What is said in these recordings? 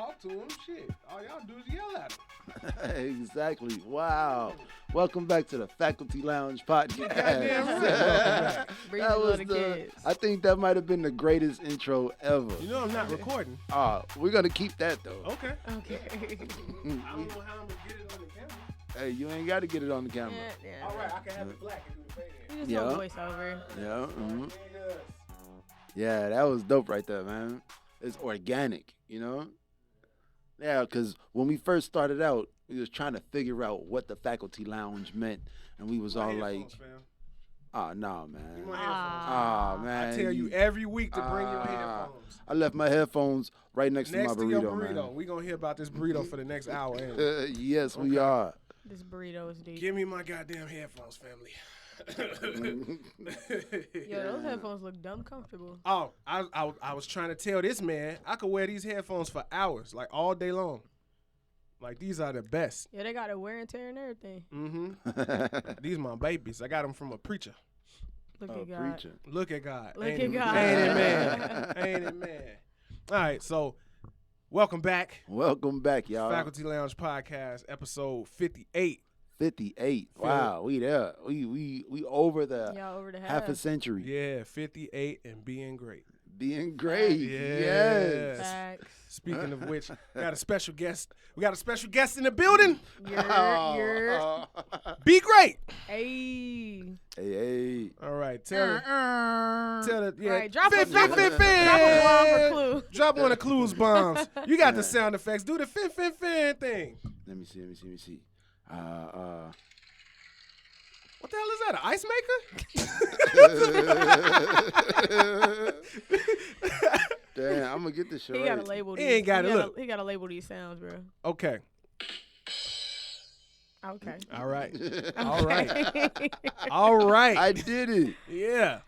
talk to him. Shit, all y'all do is yell at him. Exactly. Wow. Welcome back to the Faculty Lounge podcast. Goddamn right. Welcome back. Breezy That was love the kids. I think that might have been the greatest intro ever. You know I'm not recording. We're gonna keep that though. Okay. Okay. I don't know how I'm gonna get it on the camera. Hey, you ain't got to get it on the camera. Yeah. All right, I can have it black and do the fade in. You just Yeah. no voiceover. Yeah. Mhm. Niggas. Yeah, that was dope right there, man. It's organic, you know? Yeah, because when we first started out, we was trying to figure out what the Faculty Lounge meant. And we was My all headphones, like, fam. oh, no, Give man. me my Ah. headphones. Oh, man. I tell you every week to bring your headphones. I left my headphones right next Next to my to your burrito, burrito. We gonna hear about this burrito for the next hour. ain't we? man. Yes, we Okay. are. This burrito is deep. Give me my goddamn headphones, family. Yo, those headphones look dumb comfortable. Oh, I was trying to tell this man I could wear these headphones for hours, like all day long. Like these are the best. Yeah, they got a wear and tear and everything. Mm-hmm. These my babies. I got them from a preacher. Look Oh, at God. preacher. Look at God. Look Ain't at it- God. Ain't it man? Ain't it man? All right, so welcome back. Welcome back, y'all. Faculty Lounge Podcast, episode 58. 58. Wow, we there. We over the Y'all over the half a century. Yeah, 58 and being great. Being great. Yes. Yes. Facts. Speaking of which, got a special guest. We got a special guest in the building. You're. Be great. Hey. Hey. All right, tell the yeah. Right, drop Fin, a- fin, fin, fin. Drop a bomb or clue. Drop one of Clues bombs. You got the sound effects. Do the fin fin fin thing. Let me see. What the hell is that? An ice maker? Damn, I'm gonna get this shit He right. gotta label He these. ain't gotta look. He gotta label these sounds, bro. Okay. Okay. All right. Okay. All right. All right. I did it. Yeah.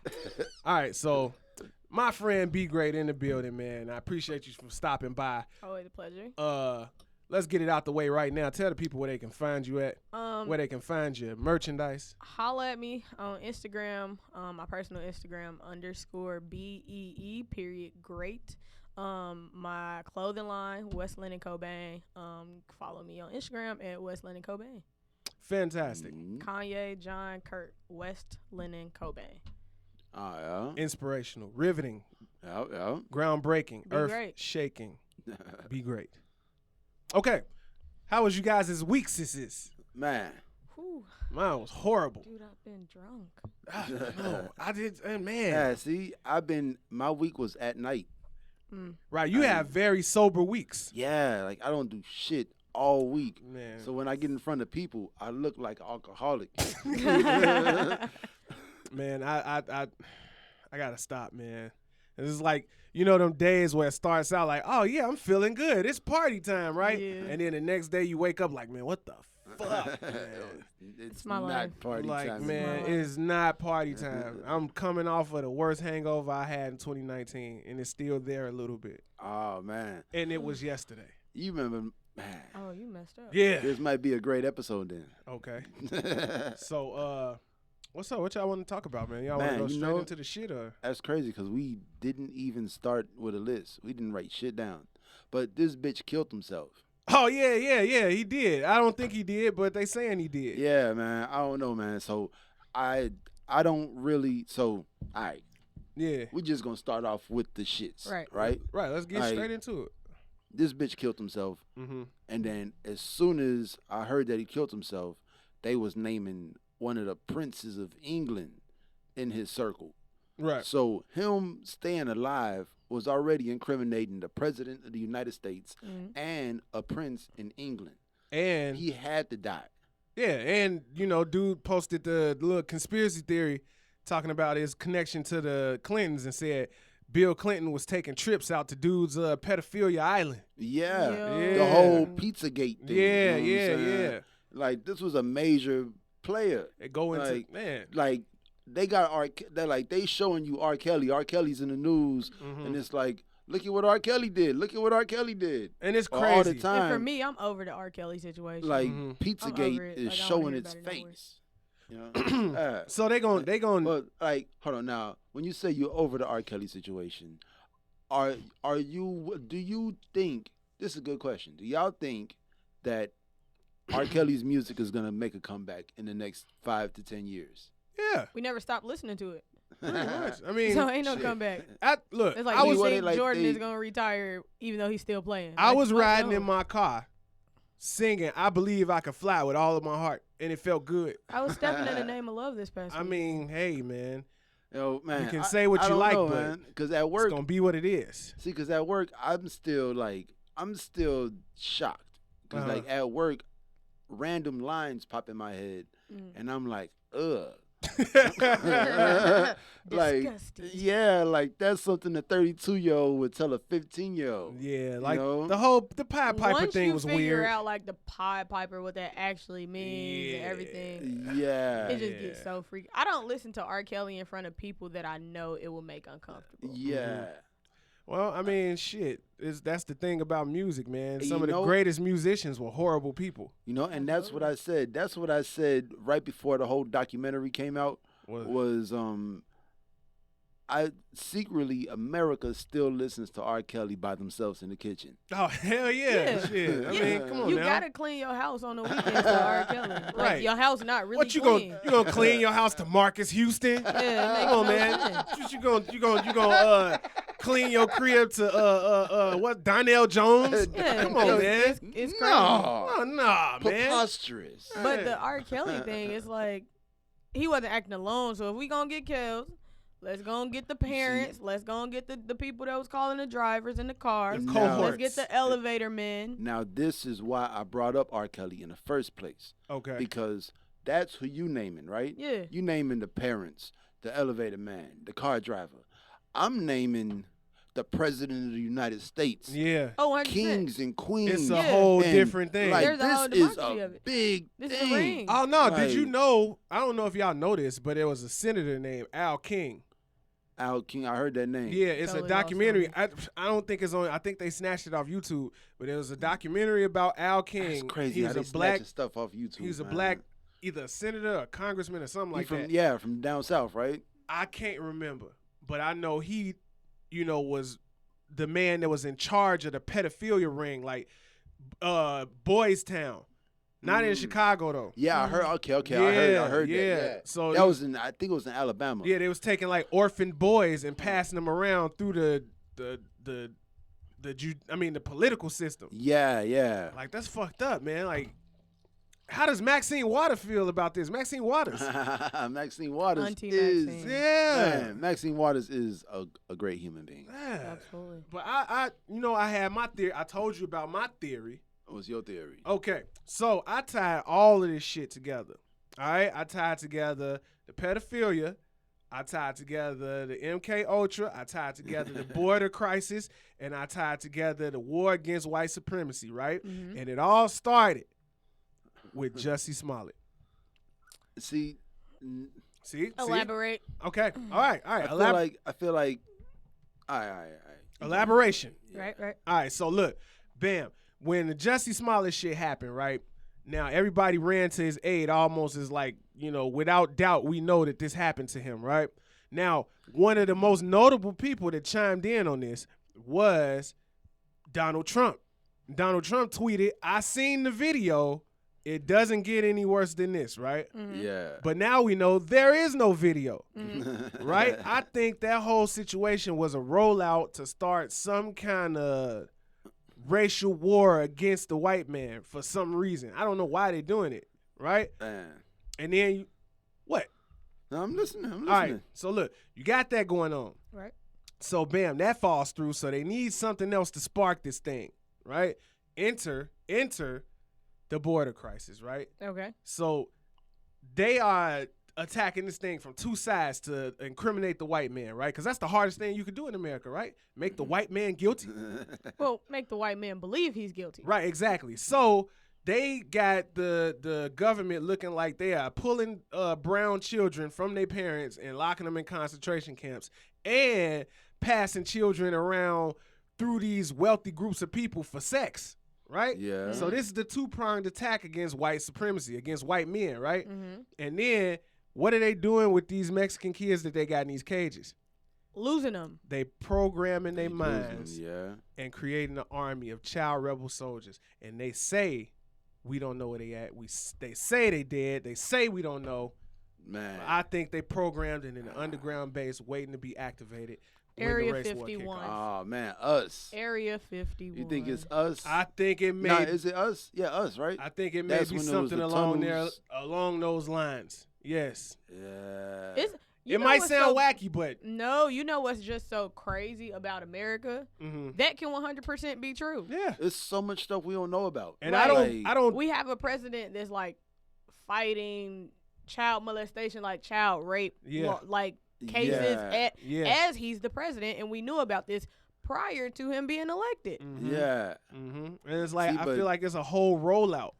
All right. So, my friend Be Great in the building, man. I appreciate you for stopping by. Always a pleasure. Let's get it out the way right now. Tell the people where they can find you at, where they can find your merchandise. Holla at me on Instagram, my personal Instagram _BEE_great. My clothing line, West London Cobain. Follow me on Instagram at West London Cobain. Fantastic. Kanye, John, Kurt, West London Cobain. Yeah. Inspirational, riveting, Yeah. groundbreaking, Be earth great. shaking. Be great. Okay. How was you guys' week, sis? Man. Whew. Mine was horrible. Dude, I've been drunk. No, I did, man. Yeah, see, my week was at night. Right, you have very sober weeks. Yeah, like I don't do shit all week. Man. So when I get in front of people, I look like an alcoholic. Man, I gotta stop, man. It's like, you know them days where it starts out like, oh yeah, I'm feeling good. It's party time, right? Yeah. And then the next day you wake up like, man, what the fuck, man? It's my not life. party Like, time. man, anymore. it's not party time. I'm coming off of the worst hangover I had in 2019, and it's still there a little bit. Oh man, And it was yesterday. you remember? Man, Oh, you messed up. Yeah. this might be a great episode then. Okay. So, what's up? What y'all want to talk about, man? Y'all want to Man, go you straight know- into the shit, or? That's crazy because we didn't even start with a list. We didn't write shit down. But this bitch killed himself. Oh yeah, he did. I don't think he did, but they saying he did. Yeah, man. I don't know, man. So I don't really. So all right, Yeah. we just gonna start off with the shits, Right. Right. Right. Let's get Like- straight into it. This bitch killed himself, Mm-hmm. and then as soon as I heard that he killed himself, they was naming one of the princes of England in his circle. Right. So him staying alive was already incriminating the president of the United States and a prince in England. And He had to die. yeah, and dude posted the little conspiracy theory talking about his connection to the Clintons and said Bill Clinton was taking trips out to dude's pedophilia island. Yeah. Yo. The whole Pizzagate thing. Yeah, you know what I'm saying? yeah. Like this was a major player. They go into Like- man. Like they got they showing you R. Kelly. R. Kelly's in the news, Mhm. and it's like, look at what R. Kelly did. Look at what R. Kelly did. And it's All crazy. the time. And for me, I'm over the R. Kelly situation. Like Mhm. I'm over Pizzagate it. is Like, I don't showing wanna hear its about it no more. face. You know? Yeah. So they going But like, hold on now. When you say you're over the R. Kelly situation, do you think this is a good question. Do y'all think that R. Kelly's music is gonna make a comeback in the next 5 to 10 years? Yeah, We never stopped listening to it. pretty much. I mean, So ain't no shit. comeback. look, It's like I we was what think they like Jordan they- is gonna retire even though he's still playing. I Like, was fuck riding no. in my car, singing "I Believe I Can Fly" with all of my heart, and it felt good. I was stepping in the name of love this past I week. mean, hey man, Yo, man, can say what I you don't like, know, but man. Because at it's work, gonna be what it is. see, because at work, I'm still shocked. Because Uh-huh. like at work, random lines pop in my head, and I'm like, ugh. Like, Disgusting. yeah, like that's something a 32-year-old would tell a 15-year-old. Yeah, like know? the Pied Piper Once thing you was figure weird. out like the Pied Piper, what that actually means and everything, Yeah. it just gets so freaky. I don't listen to R. Kelly in front of people that I know it will make uncomfortable. Yeah. Well, I mean, shit. That's the thing about music, man. And Some you of the know- greatest musicians were horrible people. You know, and that's what I said. That's what I said right before the whole documentary came out. Was I secretly America still listens to R. Kelly by themselves in the kitchen. Oh hell yeah, Yeah. shit. I Yeah. mean, come on You now. gotta clean your house on the weekends to R. Kelly. Like, Right. your house not really What you clean. gonna clean your house to Marcus Houston? Yeah, it makes Come on, no man. sense. What you gonna clean your crib to what Donnell Jones? Yeah, Come on, man. It's crazy. No. Oh, nah, man. Preposterous. But the R. Kelly thing is like, he wasn't acting alone. So if we gonna get kills, let's go and get the parents. Let's go and get the people that was calling the drivers in the cars. The Now- cohorts. Let's get the elevator men. Now, this is why I brought up R. Kelly in the first place. Okay. Because that's who you naming, right? Yeah. You naming the parents, the elevator man, the car driver. I'm naming the president of the United States. Yeah. Oh, 100%. Kings and queens. It's a Yeah. whole And, different thing. Like, There's a whole this is democracy a of it. big This is the thing. ring. Oh no! Did you Like- know? I don't know if y'all know this, but there was a senator named Al King. Al King, I heard that name. Yeah, it's Totally a lost documentary. on I don't think it's on. I think they snatched it off YouTube, but it was a documentary about Al King. That's crazy He how was they a black. snatching stuff off YouTube. He was a man. black, either a senator, or a congressman, or something He like from, that. Yeah, from down south, right? I can't remember, but I know he, was the man that was in charge of the pedophilia ring, like Boys Town, not in Chicago though. Yeah, I heard. Okay, Yeah, I heard yeah. that. Yeah. So that he- was in. I think it was in Alabama. Yeah, they was taking like orphan boys and passing them around through the political system. Yeah, yeah. Like that's fucked up, man. Like, how does Maxine Waters feel about this? Maxine Waters. Maxine Waters Auntie is. Maxine. Yeah. Man, Maxine Waters is a great human being. Yeah. Absolutely. But I had my theory. I told you about my theory. What was your theory? Okay, so I tied all of this shit together. All right, I tied together the pedophilia. I tied together the MK Ultra. I tied together the border crisis, and I tied together the war against white supremacy. Right, Mhm. and it all started with Jussie Smollett. See, See? Elaborate. Okay. All right. I feel like. All right. Elaboration. Right. All right. So look, bam. When the Jussie Smollett shit happened, right? Now everybody ran to his aid almost as like, without doubt, we know that this happened to him, right? Now, one of the most notable people that chimed in on this was Donald Trump. Donald Trump tweeted, "I seen the video. It doesn't get any worse than this," right? Yeah. But now we know there is no video, Mm-hmm. right? I think that whole situation was a rollout to start some kind of racial war against the white man for some reason. I don't know why they're doing it, right? Man. And then, what? No, I'm listening. All right, so look, you got that going on. Right. So, bam, that falls through. So they need something else to spark this thing, right? Enter the border crisis, right? Okay. So they are attacking this thing from two sides to incriminate the white man, right? Because that's the hardest thing you could do in America, right? Make the white man guilty. Well, make the white man believe he's guilty. Right, exactly. So they got the government looking like they are pulling brown children from their parents and locking them in concentration camps and passing children around through these wealthy groups of people for sex, right? Yeah. So this is the two-pronged attack against white supremacy, against white men, right? Mm-hmm. And then what are they doing with these Mexican kids that they got in these cages? losing them. They programming their Losing, minds yeah. and creating an army of child rebel soldiers. And they say we don't know where they at. They say they dead. They say we don't know. Man. But I think they programmed it in an underground base waiting to be activated. when the Area race war kick 51. off. Oh man, us. Area 51. You think it's us? I think it may. Nah, is it us? Yeah, us, right? I think it may That's be when there was something the along tunnels. along those lines. Yes. Yeah. It's, you It know might what's sound so- wacky, but No, you know what's just so crazy about America? mhm. That can 100% be true. Yeah. There's so much stuff we don't know about. And Like- I don't. We have a president that's like fighting child molestation, like child rape, Yeah. like cases Yeah. as he's the president, and we knew about this prior to him being elected. Mhm. Yeah. Mhm. And it's like See, I but- feel like it's a whole rollout.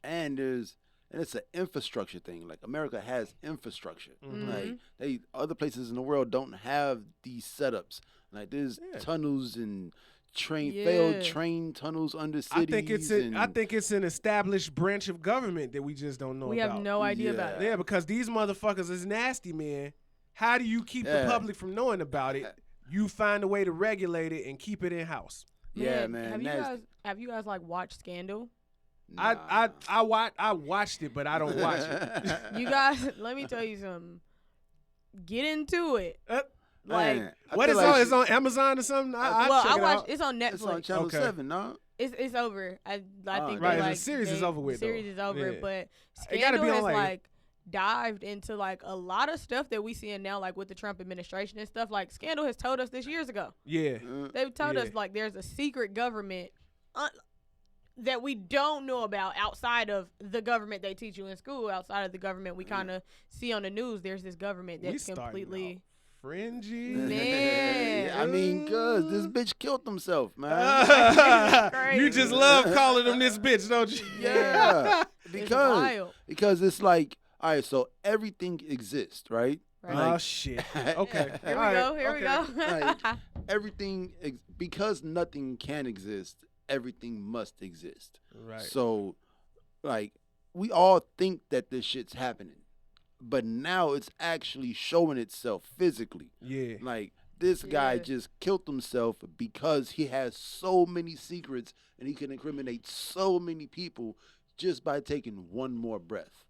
And it's an infrastructure thing. Like America has infrastructure. Mhm. Like other places in the world don't have these setups. Like there's Yeah. tunnels and failed Yeah. train tunnels under cities. I think it's an established branch of government that we just don't know We about. have no idea about it. Yeah, because these motherfuckers is nasty, man. How do you keep the Yeah. public from knowing about it? You find a way to regulate it and keep it in house. Yeah, man. Have you guys like watched Scandal? I watched it, but I don't watch it. You guys, let me tell you something. Get into it. Like, What is on? It's on Amazon or something. I well, check I it watched. out. It's on Netflix. It's on Channel Okay. 7, no? It's over. I think Right, they, the like, series is over with, The series though. is over, Yeah. but It gotta Scandal be on, has like- like dived into like a lot of stuff that we seeing now, like with the Trump administration and stuff. Like Scandal has told us this years ago. Yeah. They've told Yeah. us like there's a secret government that we don't know about outside of the government they teach you in school. Outside of the government we kind of see on the news, there's this government We that's starting completely. out fringy. Man. I mean, cuz this bitch killed himself, man. You just love calling him this bitch, don't you? Yeah. It's wild. Because it's like, all right, so everything exists, right? Right. Oh Like- shit. Okay. Here All we go. right, Here okay. we go. Like, because nothing can exist, everything must exist. Right. So, like, we all think that this shit's happening, but now it's actually showing itself physically. Yeah. Like, this guy Yeah. just killed himself because he has so many secrets and he can incriminate so many people just by taking one more breath.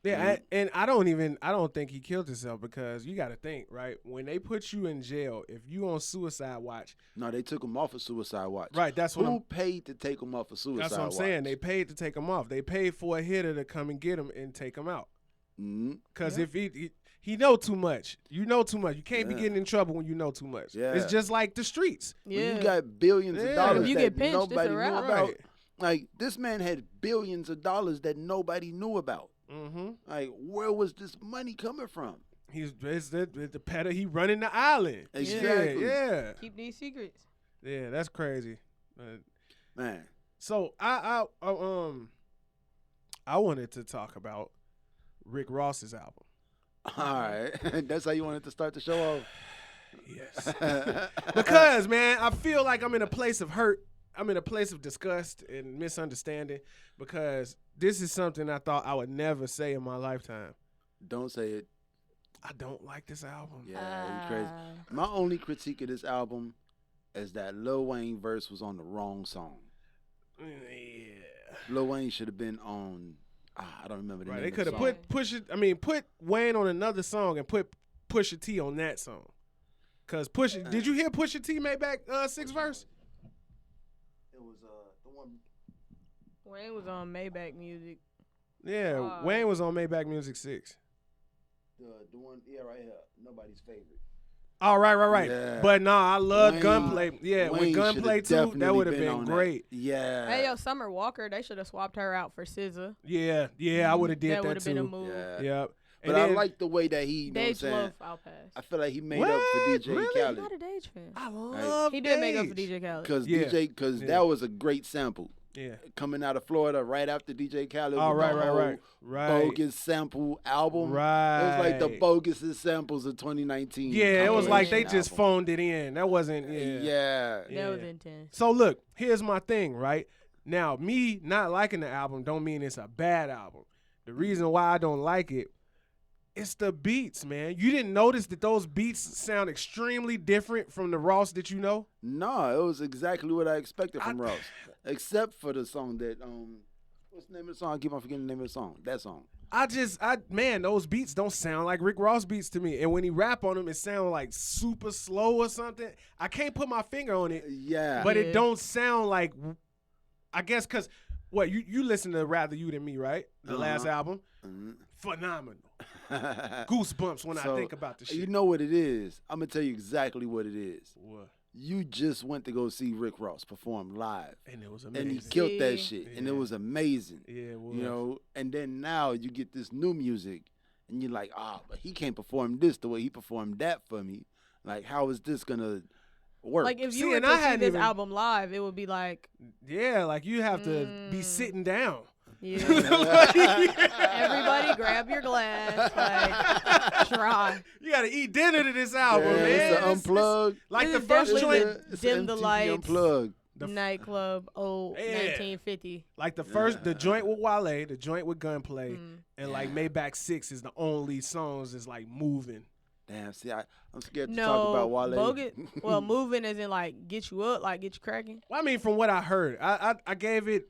Yeah, and I don't think he killed himself because you got to think, right? When they put you in jail, if you on suicide watch, No, they took him off of suicide watch. right? That's what Who paid to take him off of suicide watch? that's what I'm saying. They paid to take him off. They paid for a hitter to come and get him and take him out. Mhm. Because if he know too much, you know too much. You can't be Yeah. getting in trouble when you know too much. Yeah. It's just like the streets. When Yeah. you got billions Yeah. of dollars If you that get pinched, it's a nobody knew wrap. about. Right. Like, this man had billions of dollars that nobody knew about. Mm-hmm. Like, where was this money coming from? He's the petter. He running the island. Exactly. Yeah. Keep these secrets. Yeah. That's crazy. Man. So I wanted to talk about Rick Ross's album. All right. That's how you wanted to start the show Yes. off? Because, man, I feel like I'm in a place of hurt. I'm in a place of disgust and misunderstanding because this is something I thought I would never say in my lifetime. Don't say it. I don't like this album. Yeah, you crazy. My only critique of this album is that Lil Wayne verse was on the wrong song. Yeah. Lil Wayne should have been on. I don't remember the Right. name They of could the have song. put Wayne on another song and put Pusha T on that song. Cause did you hear Pusha T made back 6 verse? It was the one. Wayne was on Maybach Music. Yeah, Wayne was on Maybach Music 6. The one, yeah, right here. Nobody's favorite. Oh, right. Yeah. But nah, I love Wayne- Gunplay. Yeah, Wayne when Gunplay should've too, that definitely would have been on that. great. Yeah. Hey, yo, Summer Walker, they should have swapped her out for SZA. Yeah, I would have did That that would have too. been a move. Yeah. Yep. But I like the way that he, you know what I'm Dage saying? Love, I'll pass. I feel like he made What? up for DJ Really? I'm Khaled. not a Dage fan. I love He did make up for Dage. DJ Khaled. Because Yeah. because Yeah. that was a great sample. Yeah. Coming out of Florida right after DJ Khaled. Oh, with the whole right. bogus sample album. Right. It was like the bogusest samples of 2019. Yeah, it was like they compilation just album. phoned it in. That wasn't. Yeah. Yeah. That was Yeah. intense. So look, here's my thing, right? Now, me not liking the album don't mean it's a bad album. The reason why I don't like it, It's the beats, man. You didn't notice that those beats sound extremely different from the Ross that you know? No, it was exactly what I expected from Ross, except for the song that what's the name of the song? I keep on forgetting the name of the song. That song. Man, those beats don't sound like Rick Ross beats to me. And when he rap on them, it sounds like super slow or something. I can't put my finger on it. Yeah. But it don't sound like, I guess, because, what, you listen to Rather You Than Me, right? The last album. Phenomenal. Goosebumps when I think about the shit. You know what it is? I'm going to tell you exactly what it is. What? You just went to go see Rick Ross perform live. And it was amazing. And he killed that shit. Yeah. And it was amazing. Yeah, it was. You know, and then now you get this new music and you're like, but he can't perform this the way he performed that for me. Like, how is this going to work? Like, if you were to see this album live, it would be like... Yeah, like, you have to be sitting down. Yeah. Everybody grab your glass. Like, try. You got to eat dinner to this album, man. It's an unplugged. Like the first joint. Dim the lights. Unplugged. Nightclub, 1950. Like the joint with Wale, the joint with Gunplay, and like Maybach 6 is the only songs that's like moving. Damn, see, I'm scared to talk about Wale. Well, moving as in like get you up, like get you cracking. Well, I mean, from what I heard, I gave it,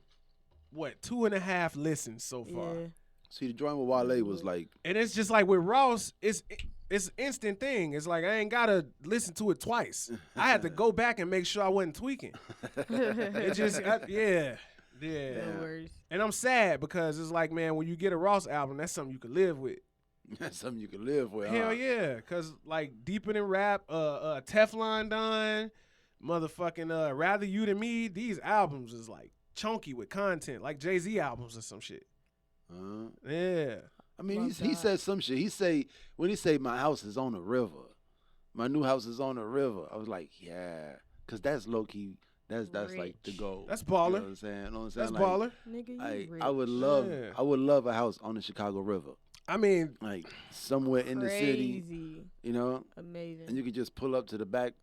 2.5 listens so far. Yeah. See, the joint with Wale was like... And it's just like with Ross, it's instant thing. It's like I ain't got to listen to it twice. I had to go back and make sure I wasn't tweaking. It just, yeah. No worries. And I'm sad because it's like, man, when you get a Ross album, that's something you can live with. That's something you can live with. Hell yeah. Because, like, Deeper Than Rap, Teflon Don, motherfucking Rather You Than Me, these albums is like chunky with content, like Jay-Z albums or some shit. Yeah. I mean, he said some shit. When he say my house is on the river, my new house is on the river, I was like, yeah, because that's low key. That's like the goal. That's baller. You know what I'm saying? That's like, baller. Nigga, you I would love a house on the Chicago River. I mean, like somewhere in the city. You know, amazing. And you could just pull up to the back.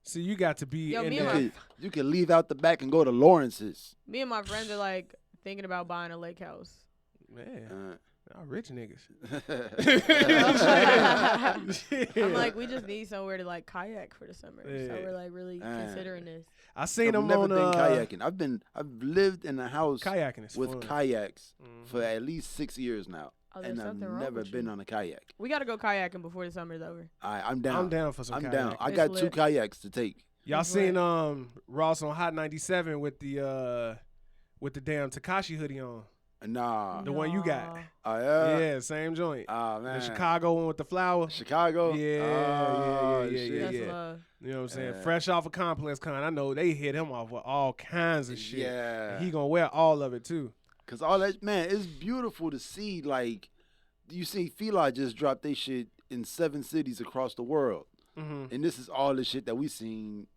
So you got to be in you could leave out the back and go to Lawrence's. Me and my friends are like thinking about buying a lake house. Man, y'all rich niggas. I'm like, we just need somewhere to like kayak for the summer. So we're like really considering this. I seen them never on been kayaking. I've lived in a house kayaking with fun. Kayaks for at least 6 years now. And I've never been on a kayak. We got to go kayaking before the summer's over. I'm down. I'm down for some kayaking. Down. I got 2 kayaks to take. Y'all seen Ross on Hot 97 with the damn Tekashi hoodie on? Nah. The one you got. Oh, yeah? Yeah, same joint. Oh, man. The Chicago one with the flower. Chicago? Yeah. That's love. You know what I'm saying? Fresh off a Complex Con. I know they hit him off with all kinds of shit. Yeah. And he gonna wear all of it, too. Because all that, man, it's beautiful to see, like, you see Fila just dropped their shit in 7 cities across the world. Mm-hmm. And this is all the shit that we seen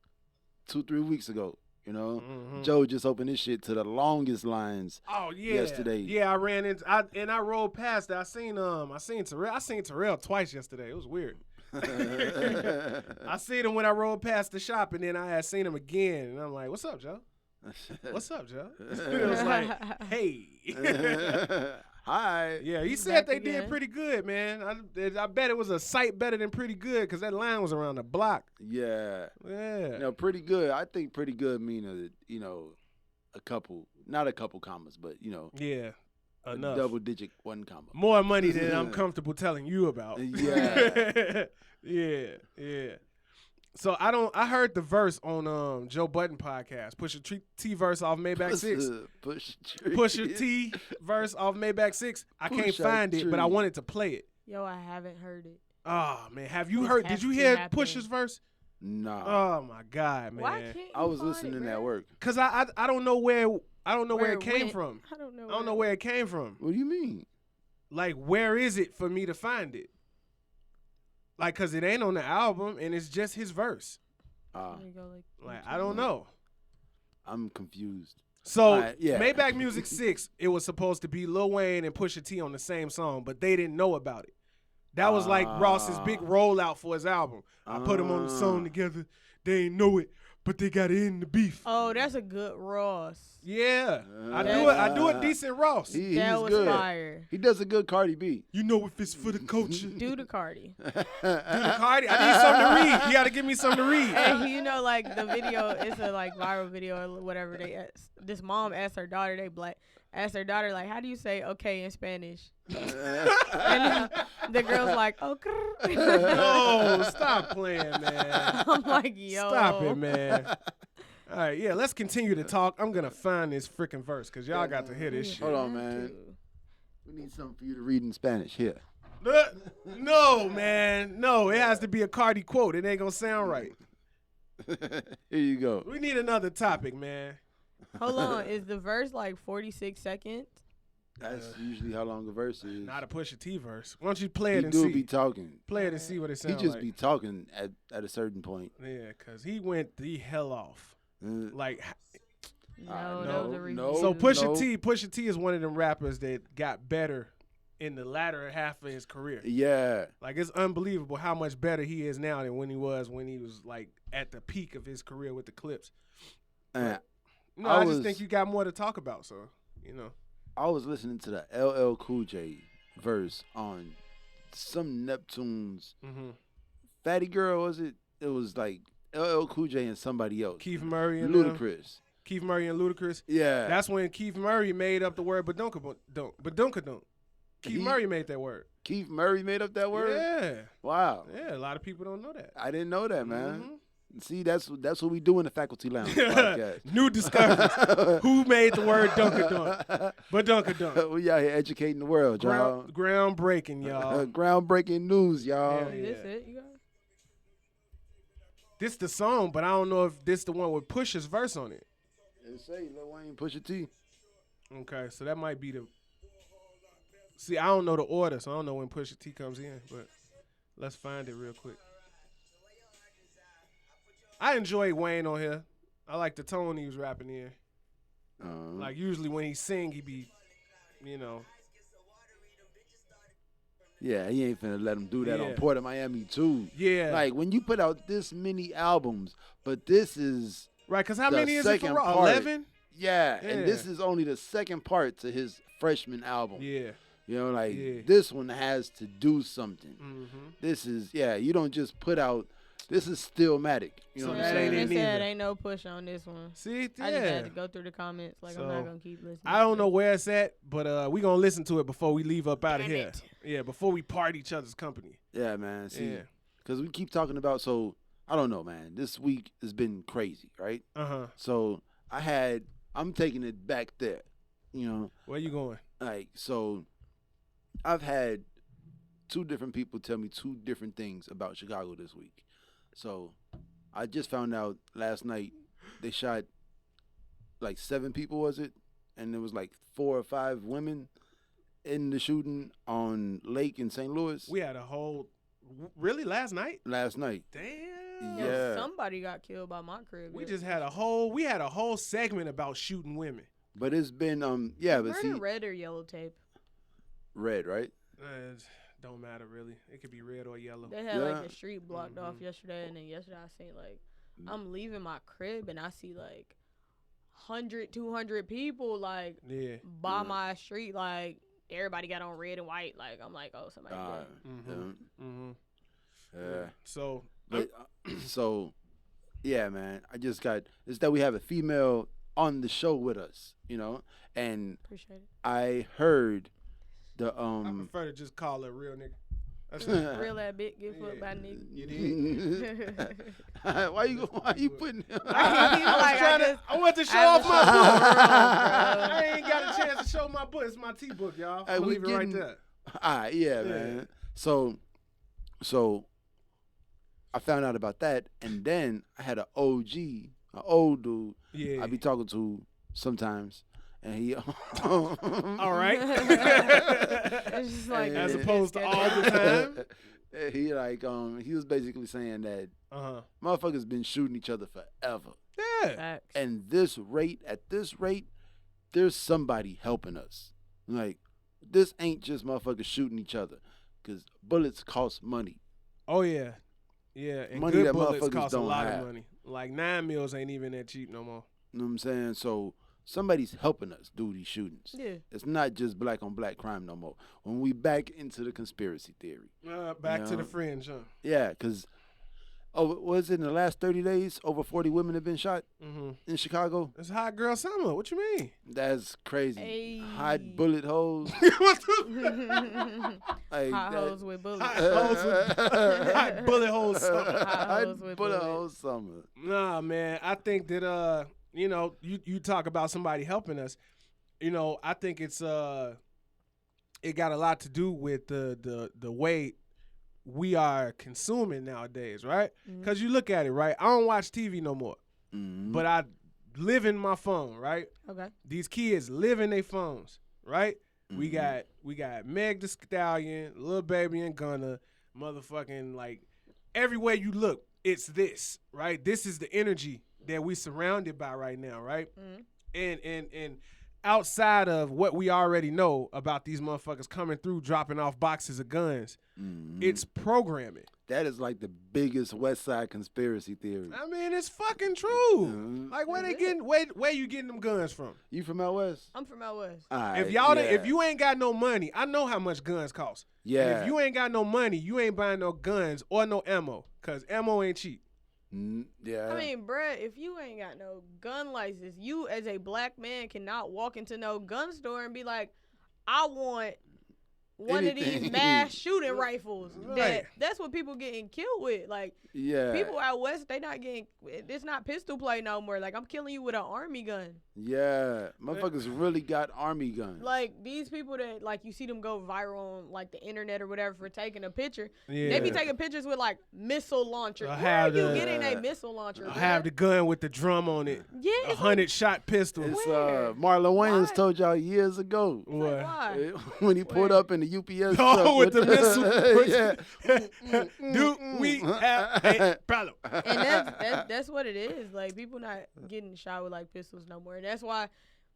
2-3 weeks ago. You know, Joe just opened his shit to the longest lines. Oh yeah, yesterday. Yeah, I ran into I rolled past it. I seen Terrell twice yesterday. It was weird. I seen him when I rolled past the shop, and then I had seen him again, and I'm like, "What's up, Joe? What's up, Joe?" It was like, "Hey." Hi. Yeah, he said they did pretty good, man. I bet it was a sight better than pretty good because that line was around the block. Yeah. Yeah. You know, pretty good. I think pretty good mean a couple, not a couple commas, but yeah, enough. Double-digit one comma. More money than I'm comfortable telling you about. Yeah. yeah. So I heard the verse on Joe Budden podcast. Pusha T verse off Maybach 6. Pusha T verse off Maybach 6. I can't find it, but I wanted to play it. Yo, I haven't heard it. Oh man, have you heard? Did you hear Pusha's verse? No. Oh my God, man. Why can't you I was find listening it, at work. Cause I don't know where it came from. I don't know. I don't know where it came from. What do you mean? Like, where is it for me to find it? Like, cause it ain't on the album and it's just his verse. Like I don't know. I'm confused. So Maybach Music 6, it was supposed to be Lil Wayne and Pusha T on the same song, but they didn't know about it. That was like Ross's big rollout for his album. I put them on the song together. They ain't know it, but they got in the beef. Oh, that's a good Ross. Yeah, I do a decent Ross. He's That was good. fire. He does a good Cardi B. You know if it's for the culture. Do the Cardi. Do the Cardi. I need something to read. You got to give me something to read. And you know, like the video, it's a like viral video or whatever. This mom asked her daughter, asked her daughter like, how do you say okay in Spanish? And the girl's like, okay. No, stop playing, man. I'm like, yo. Stop it, man. All right, yeah, let's continue to talk. I'm going to find this freaking verse because y'all got to hear this shit. Hold on, man. We need something for you to read in Spanish. Here. No, man. No, it has to be a Cardi quote. It ain't going to sound right. Here you go. We need another topic, man. Hold on. Is the verse like 46 seconds? That's usually how long a verse is. Not a Pusha T verse. Why don't you play it He and do see? be talking. Play it and see what it He sounds just like. be talking at a certain point. Yeah, because he went the hell off. Like, No, that was a review. so Pusha T is one of them rappers that got better in the latter half of his career. Yeah. Like, it's unbelievable how much better he is now than when he was like at the peak of his career with the Clips. And No, I just think you got more to talk about, so, you know. I was listening to the LL Cool J verse on some Neptune's Fatty Girl, was it? It was like LL Cool J and somebody else. Keith Murray and Ludacris. Keith Murray and Ludacris. Yeah. That's when Keith Murray made up the word badunkadunk. Keith Murray made that word. Keith Murray made up that word? Yeah. Wow. Yeah, a lot of people don't know that. I didn't know that, man. Mhm. See, that's what we do in the Faculty Lounge podcast. New discoveries. Who made the word dunkadunk? Badunkadunk. We out here educating the world, y'all. Groundbreaking, y'all. Groundbreaking news, y'all. Yeah. Is this it? You guys? This the song, but I don't know if this the one with Pusha's verse on it. They say Lil Wayne, Pusha T. Okay, so that might be the. See, I don't know the order, so I don't know when Pusha T comes in, but let's find it real quick. I enjoy Wayne on here. I like the tone he was rapping in. Like, usually when he sing, he be, you know. Yeah, he ain't finna let him do that Yeah. on Port of Miami too. Yeah. Like when you put out this many albums, but this is Right, because how the many is it for second Raw? part. 11? yeah, Yeah. and this is only the second part to his freshman album. Yeah. You know, like Yeah. this one has to do something. Mm-hmm. This is you don't just put out. This is Stillmatic. You know So what that I'm ain't saying? it They said neither. ain't no push on this one. See, I just had yeah. to go through the comments. Like, So, I'm not going to keep listening. I don't know where it's at, but we going to listen to it before we leave up out of Damn here. it. Yeah, before we part each other's company. Yeah, man. See, Yeah. because we keep talking about. So I don't know, man. This week has been crazy, right? Uh-huh. So I'm taking it back there. You know, Where you going? like so. I've had two different people tell me two different things about Chicago this week. So I just found out last night they shot like 7 people, was it? And there was like 4 or 5 women in the shooting on Lake in St. Louis. We had a whole, really, last night? Last night. Damn. Yeah. Somebody got killed by my crib. We just had a whole segment about shooting women. But it's been but Murder see, red or yellow tape? red, right? Don't matter, really. It could be red or yellow. They had Yeah. like the street blocked off yesterday, and then yesterday I seen like I'm leaving my crib and I see like 100, 200 people like Yeah. by my street. Like everybody got on red and white. Like I'm like, oh, somebody dead. Mm-hmm. Mm-hmm. Yeah. So, But so, yeah, man. I just got it's that we have a female on the show with us, you know, and Appreciate it. I heard the I prefer to just call her a real nigga. That's Real that bit get fucked by nigga. You did. why you putting? I want to show off my book. I ain't got a chance to show my book. It's my T book, y'all. Hey, I'll we leave it right getting- there. Yeah, man. So I found out about that, and then I had an OG, an old dude Yeah. I be talking to sometimes, and he. All right. It's just like As this opposed to bitch all got- the time. He like he was basically saying that Uh-huh. motherfuckers been shooting each other forever, Yeah. Facts. and at this rate, there's somebody helping us. Like this ain't just motherfuckers shooting each other, because bullets cost money. Oh, yeah. Yeah. And Money good that bullets motherfuckers cost a don't lot have. of money. Like 9 mils ain't even that cheap no more. You know what I'm saying? So somebody's helping us do these shootings. Yeah. It's not just black on black crime no more. When we back into the conspiracy theory. Back to the fringe, huh? Yeah, because, was it in the last 30 days, over 40 women have been shot in Chicago? It's hot girl summer. What you mean? That's crazy. Hey. Hot bullet holes. Like Hot hoes with bullets. Hot bullet holes summer. Hot hoes with bullet bullets. holes summer. Nah, man. I think that you know, you talk about somebody helping us. You know, I think it's it got a lot to do with the way we are consuming nowadays, right? Because you look at it, right? I don't watch TV no more, but I live in my phone, right? Okay. These kids live in their phones, right? We got Meg the Stallion, Lil Baby and Gunna, motherfucking, like, everywhere you look, it's this, right? This is the energy that we surrounded by right now, right? And outside of what we already know about these motherfuckers coming through, dropping off boxes of guns, it's programming. That is like the biggest West Side conspiracy theory. I mean, it's fucking true. Like, where they getting? Where you getting them guns from? You from out west? I'm from out west. If you ain't got no money, I know how much guns cost. Yeah. And if you ain't got no money, you ain't buying no guns or no ammo, cause ammo ain't cheap. Yeah. I mean, bruh, if you ain't got no gun license, you as a black man cannot walk into no gun store and be like, I want one of these mass shooting rifles. Right. That's what people getting killed with. Like, yeah. people out west, they not getting, it's not pistol play no more. Like, I'm killing you with an army gun. Yeah. Motherfuckers really got army guns. Like, these people that, like, you see them go viral on, like, the internet or whatever for taking a picture. Yeah. They be taking pictures with, like, missile launchers. I Where are have you the- getting a missile launcher? I bruh? have the gun with the drum on it. Yeah, A it's like, 100-shot pistol. It's Where? Marlon Wayans Why? told y'all years ago. What? why? When he pulled Where? up in the UPS Oh, truck with the missile. yeah. Do we have a problem? And that's what it is. Like, people not getting shot with like pistols no more. That's why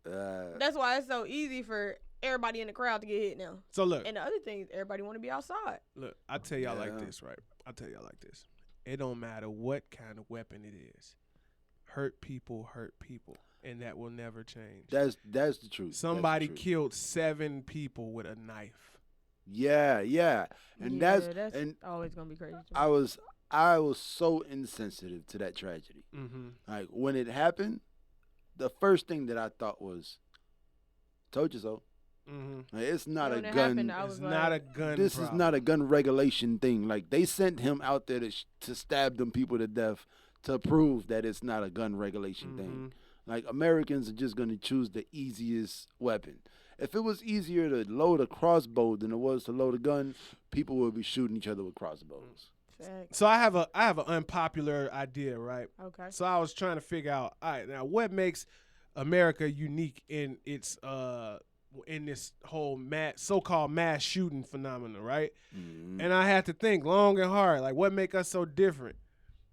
it's so easy for everybody in the crowd to get hit now. So look, And the other thing is everybody want to be outside. I tell y'all like Yeah. this, right? I tell y'all like this. It don't matter what kind of weapon it is. Hurt people, and that will never change. That's the truth. Somebody That's the truth. killed 7 people with a knife. Yeah, and Yeah, that's and always gonna be crazy. I was so insensitive to that tragedy. Mm-hmm. Like when it happened, the first thing that I thought was, "Told you so." Mm-hmm. Like, it's not When a it gun. happened, I It's was not a like, gun. This problem. is not a gun regulation thing. Like they sent him out there to stab them people to death to prove that it's not a gun regulation thing. Like Americans are just gonna choose the easiest weapon. If it was easier to load a crossbow than it was to load a gun, people would be shooting each other with crossbows. Facts. So I have an unpopular idea, right? Okay. So I was trying to figure out, all right, now what makes America unique in its in this whole so-called mass shooting phenomenon, right? Mm-hmm. And I had to think long and hard, like what make us so different?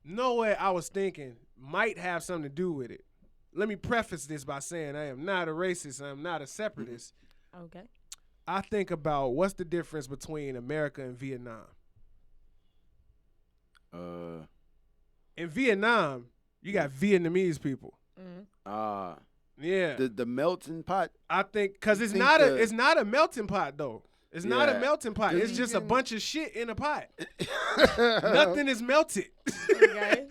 Nowhere I was thinking might have something to do with it. Let me preface this by saying I am not a racist. I am not a separatist. Okay. I think about what's the difference between America and Vietnam. In Vietnam, you got Vietnamese people. Yeah, The melting pot. I think because it's think not a melting pot though. It's not a Yeah. melting pot. It's You just a can- bunch of shit in a pot. Nothing is melted. Okay.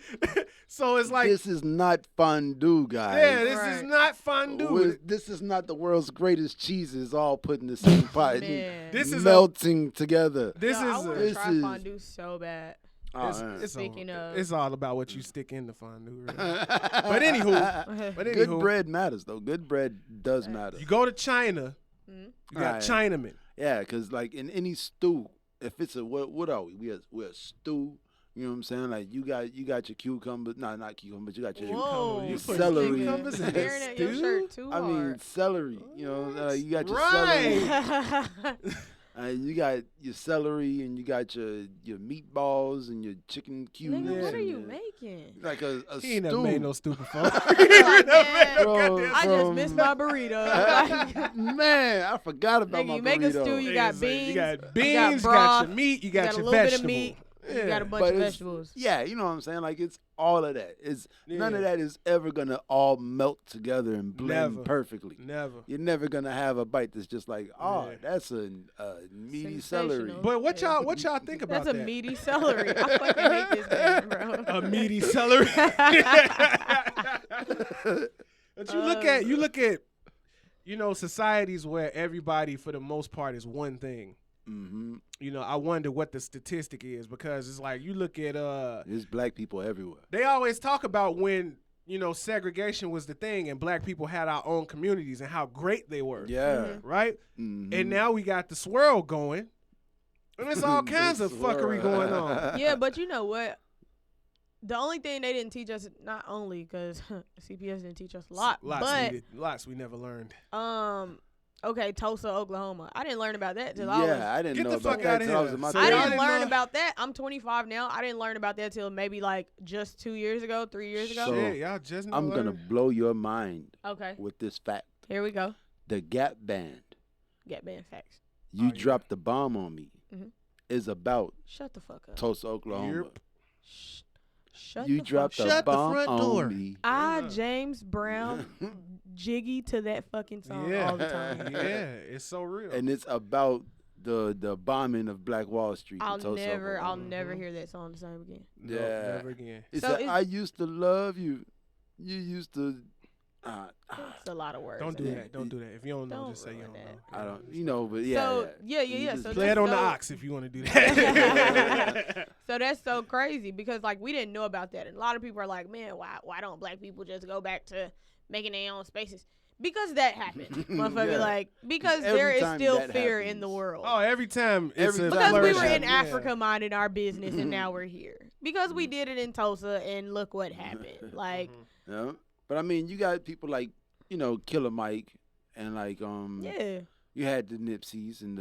So it's like, This is not fondue, guys. yeah, this is Right. not fondue. This is not the world's greatest cheeses all put in the same pot, and Man. This is melting together. This Yo, I is want a, to try is- fondue so bad. it's Speaking of- it's all about what you stick in the fondue. Really. But anywho, Good bread matters though. Good bread does matter. you go to China, Mhm. you got Right. Chinamen. Yeah, because like in any stew, if it's a what are we? We're a stew. You know what I'm saying? Like you got your cucumbers. No, not cucumbers. You got your Whoa, You this put celery. nigga cucumbers in staring at your stew? shirt too I hard. mean celery. You know, you got your Right. celery. You got your celery and you got your meatballs and your chicken cubes. Nigga, what are and you your- making? Like a He ain't stew. never made no stupid phone. Bro, I just from- missed my burrito. Like, Man, I forgot about Nigga, my you make a burrito. stew, you got You beans, got you beans, got you got broth, your meat, you you got got a your little bit of vegetable. meat. You got a bunch But of it's- vegetables. Yeah, you know what I'm saying? Like, it's all of that. It's None of Yeah. that is ever going to all melt together and blend Never. perfectly. Never. You're never going to have a bite that's just like, oh, Yeah. that's a meaty celery. Sensational. But what y'all think about That's a that? meaty celery. I fucking hate this man, bro. A meaty celery. But you look at, societies where everybody for the most part is one thing. Mm-hmm. I wonder what the statistic is, because it's like you look at There's black people everywhere. they always talk about when segregation was the thing and black people had our own communities and how great they were. Yeah. Right? Mhm. And now we got the swirl going. And there's all kinds The of fuckery swirl. going on. Yeah, but you know what? The only thing they didn't teach us, not only because CPS didn't teach us a lot, Lots we never learned. okay, Tulsa, Oklahoma. I didn't learn about that till I didn't Get know the about fuck that outta till I was here. in my So I y'all 30s. didn't learn know- about that. I'm 25 now. I didn't learn about that till maybe like just 2 years ago, 3 years ago. So, Shit, y'all just I'm going to blow your mind Okay, with this fact. here we go. The Gap Band, Get banned facts. You yeah. Dropped the Bomb on Me, Mhm. is about Shut the fuck up. Tulsa, Oklahoma. Yep. Shut You the dropped fuck the up. Shut the bomb front on door. me. I, James Brown, jiggy to that fucking song all the time. Yeah, it's so real. And it's about the bombing of Black Wall Street. I'll in Tulsa, never Oklahoma. hear that song the same again. No, Yeah. never again. It So said, it's- I used to love you. You used to. It's a lot of words. Don't do in that. Don't do that. If you don't know, Don't just say you ruin don't that. know. I don't. But yeah. So yeah. You just So Play it that's on the so- ox if you want to do that. So that's so crazy because like we didn't know about that, and a lot of people are like, man, why don't black people just go back to making their own spaces? Because that happened, motherfucker. Yeah. Like because Every there is time still that fear in the happens. world. Oh, every time it's Every a time. because we flourish were in yeah. Africa minding our business, and now we're here because we did it in Tulsa, and look what happened. Like Yeah. But I mean, you got people like Killer Mike, and like yeah. you had the Nipseys and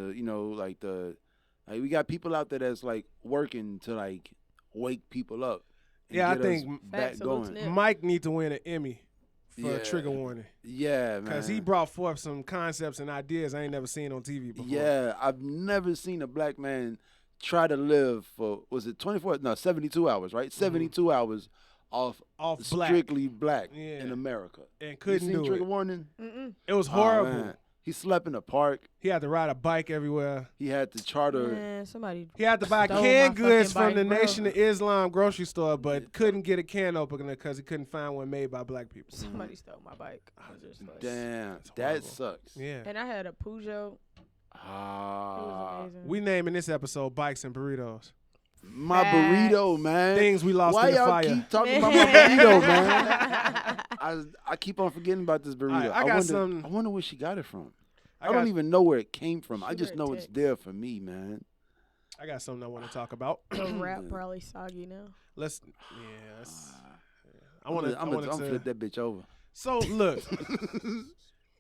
we got people out there that's like working to like wake people up. And Yeah, I get us think back Facts, salute to going. them. Mike need to win an Emmy for Yeah. Trigger Warning, Yeah, man. because he brought forth some concepts and ideas I ain't never seen on TV before. Yeah, I've never seen a black man try to live for 72 hours, right? 72 hours off Off black strictly black Yeah. in America. and You couldn't seen do Trigger it. Warning? Mm-mm. It was Oh, horrible. man. He slept in a park. He had to ride a bike everywhere. He had to charter. Man, somebody. He had to buy Stole my canned goods fucking from the bike, bro. Nation of Islam grocery store, but couldn't get a can opener because he couldn't find one made by black people. Somebody stole my bike. I was just like- Damn, That's that horrible. sucks. Yeah. And I had a Peugeot. It Ah, was amazing. We naming this episode Bikes and Burritos. my Facts. burrito, man. Things we lost Why in the y'all fire. keep talking about my burrito, man? I keep on forgetting about this burrito. Alright, I got wonder, some- I wonder where she got it from. I, got- don't even know where it came from. I Shoot just her a know it's text. there for me, man. I got something I want to talk about. The wrap probably soggy now. Let's. I want to. I'm gonna flip that bitch over. So look,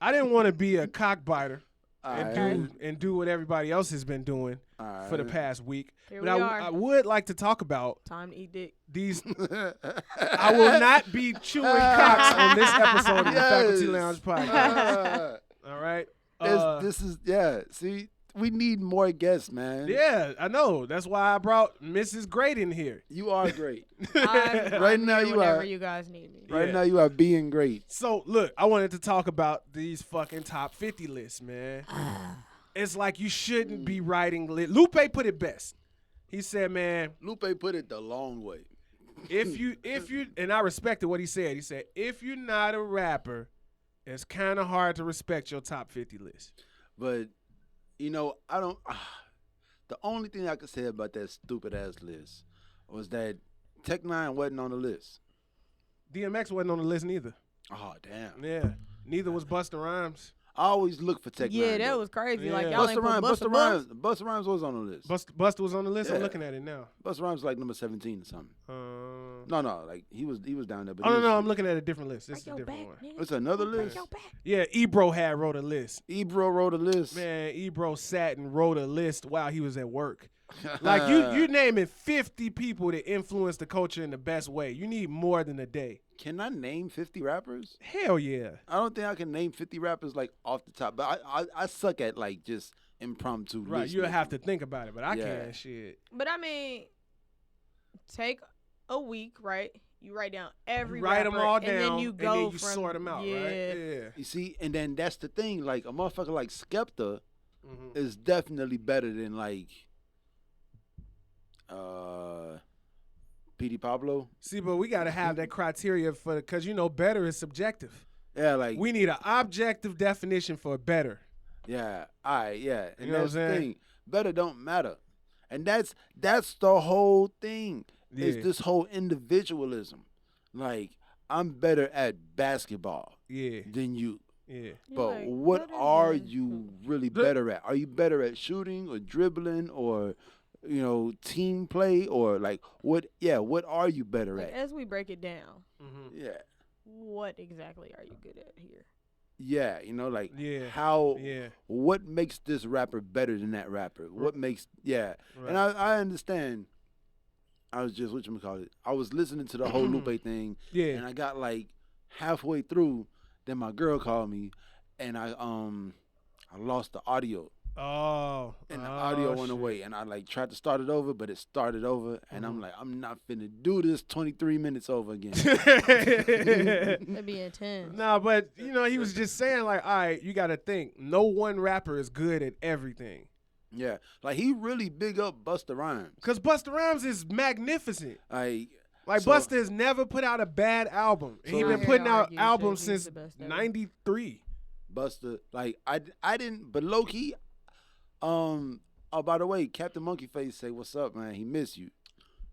I didn't want to be a cockbiter and Alright. do what everybody else has been doing for the Alright. past week. Here But we I are. would like to talk about Time to eat dick. these. I will not be chewing cocks on this episode of the Faculty Yes. Lounge podcast. All right. This is See, we need more guests, man. Yeah, I know. That's why I brought Mrs. Great in here. You are great. I'm Right now here you whenever are. you guys need me. Right Yeah. now, you are being great. So look, I wanted to talk about these fucking top 50 lists, man. It's like you shouldn't be writing Lupe put it best. He said, man, Lupe put it the long way. if you and I respected what he said. He said, if you're not a rapper, it's kind of hard to respect your top 50 list. But, I don't. The only thing I could say about that stupid ass list was that Tech Nine wasn't on the list. DMX wasn't on the list neither. Oh, damn. Yeah. Neither was Busta Rhymes. I always look for Tech Yeah, Nine. that though. was crazy. Yeah. Like y'all ain't put Busta Rhymes was on the list. Busta was on the list. I'm Yeah. looking at it now. Busta Rhymes was like number 17 or something. Um, No, like he was down there. But oh, he no, was- I'm looking at a different list. This is Break a your different back, one. nigga. It's another Break list. your back. Yeah, Ebro had wrote a list. Ebro wrote a list. Man, Ebro sat and wrote a list while he was at work. Like you naming 50 people that influence the culture in the best way. You need more than a day. Can I name 50 rappers? Hell yeah. I don't think I can name 50 rappers like off the top. But I suck at like just impromptu. Right, list you'll making. have to think about it, but I Yeah. can't shit. But I mean, take a week, right? You write down every Write them rapper, all and down, then you go and then you from, sort them out, yeah. right? Yeah. You see, and then that's the thing. Like a motherfucker like Skepta Mhm. is definitely better than like P.D. Pablo. See, but we gotta have that criteria for because better is subjective. Yeah, like We need an objective definition for better. yeah, all right, yeah, and You know that's what I'm the saying? thing. Better don't matter, and that's the whole thing. Yeah. Is this whole individualism? Like I'm better at basketball Yeah. than you. Yeah. You're But like, what better are than you who? really better at? Are you better at shooting or dribbling or, team play or like what? Yeah, what are you better Like, at? as we break it down, Yeah, what exactly are you good at here? yeah, like Yeah. how? Yeah. What makes this rapper better than that rapper? What makes Right. And I understand. I was just whatchamacallit. I was listening to the whole Lupe thing, Yeah. and I got like halfway through. Then my girl called me, and I lost the audio. Oh. And the audio went shit. away, and I like tried to start it over, but it started over, and I'm Mhm. like, I'm not finna do this 23 minutes over again. That'd be intense. Nah, but he was just saying like, all right, you got to think. No one rapper is good at everything. Yeah, like he really big up Busta Rhymes. Cause Busta Rhymes is magnificent. Like So- Busta has never put out a bad album. So- He I been hear putting you out argue, albums Jay-Z's since the best ever. '93. Busta, like I didn't, but low key, oh by the way, Captain Monkeyface say what's up, man. He miss you.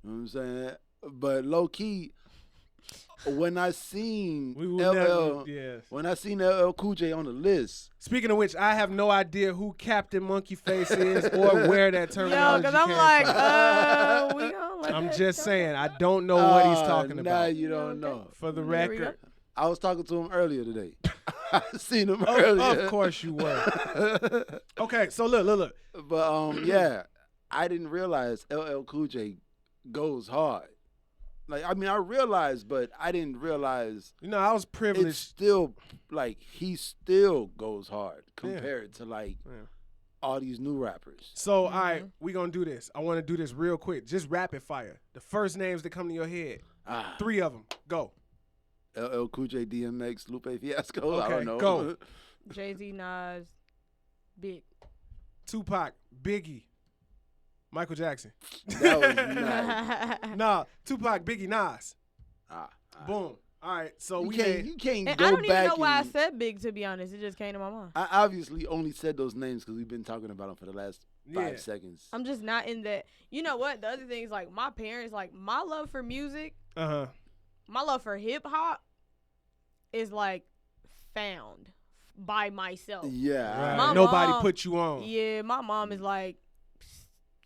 You know what I'm saying? But low key, when I seen We will LL, never. Yes. when I seen LL Cool J on the list, Speaking of which, I have no idea who Captain Monkeyface is or where that Yo, terminology because I'm came like, from. we gonna let I'm that just go. saying, I don't know what he's Ah, talking now about. you don't Okay. know. For the There we go. record, I was talking to him earlier today. I seen him of earlier. course you were. Okay, so look. But yeah, I didn't realize LL Cool J goes hard. Like I mean, I realized, but I didn't realize I was it's privileged. still like he still goes hard compared to like Yeah. all these new rappers. So, all right, we going to do this. I want to do this real quick. Just rapid fire. The first names that come to your head. 3 of them. Go. LL Cool J, DMX, Lupe Fiasco. I Okay, don't know. go. Jay-Z, Nas, Big. Tupac, Biggie, Michael Jackson. That was nice. Nah, Tupac, Biggie, Nas. Ah, Boom. All right, so You we can't, made, you can't And go I don't even back know why I and- said Big, to be honest. It just came to my mind. I obviously only said those names because we've been talking about them for the last 5 Yeah. seconds. I'm just not in that. You know what? The other thing is, like, my parents, like, my love for music, my love for hip-hop is, like, found by myself. Yeah. Right. My Nobody mom- put you on. Yeah, my mom is, like,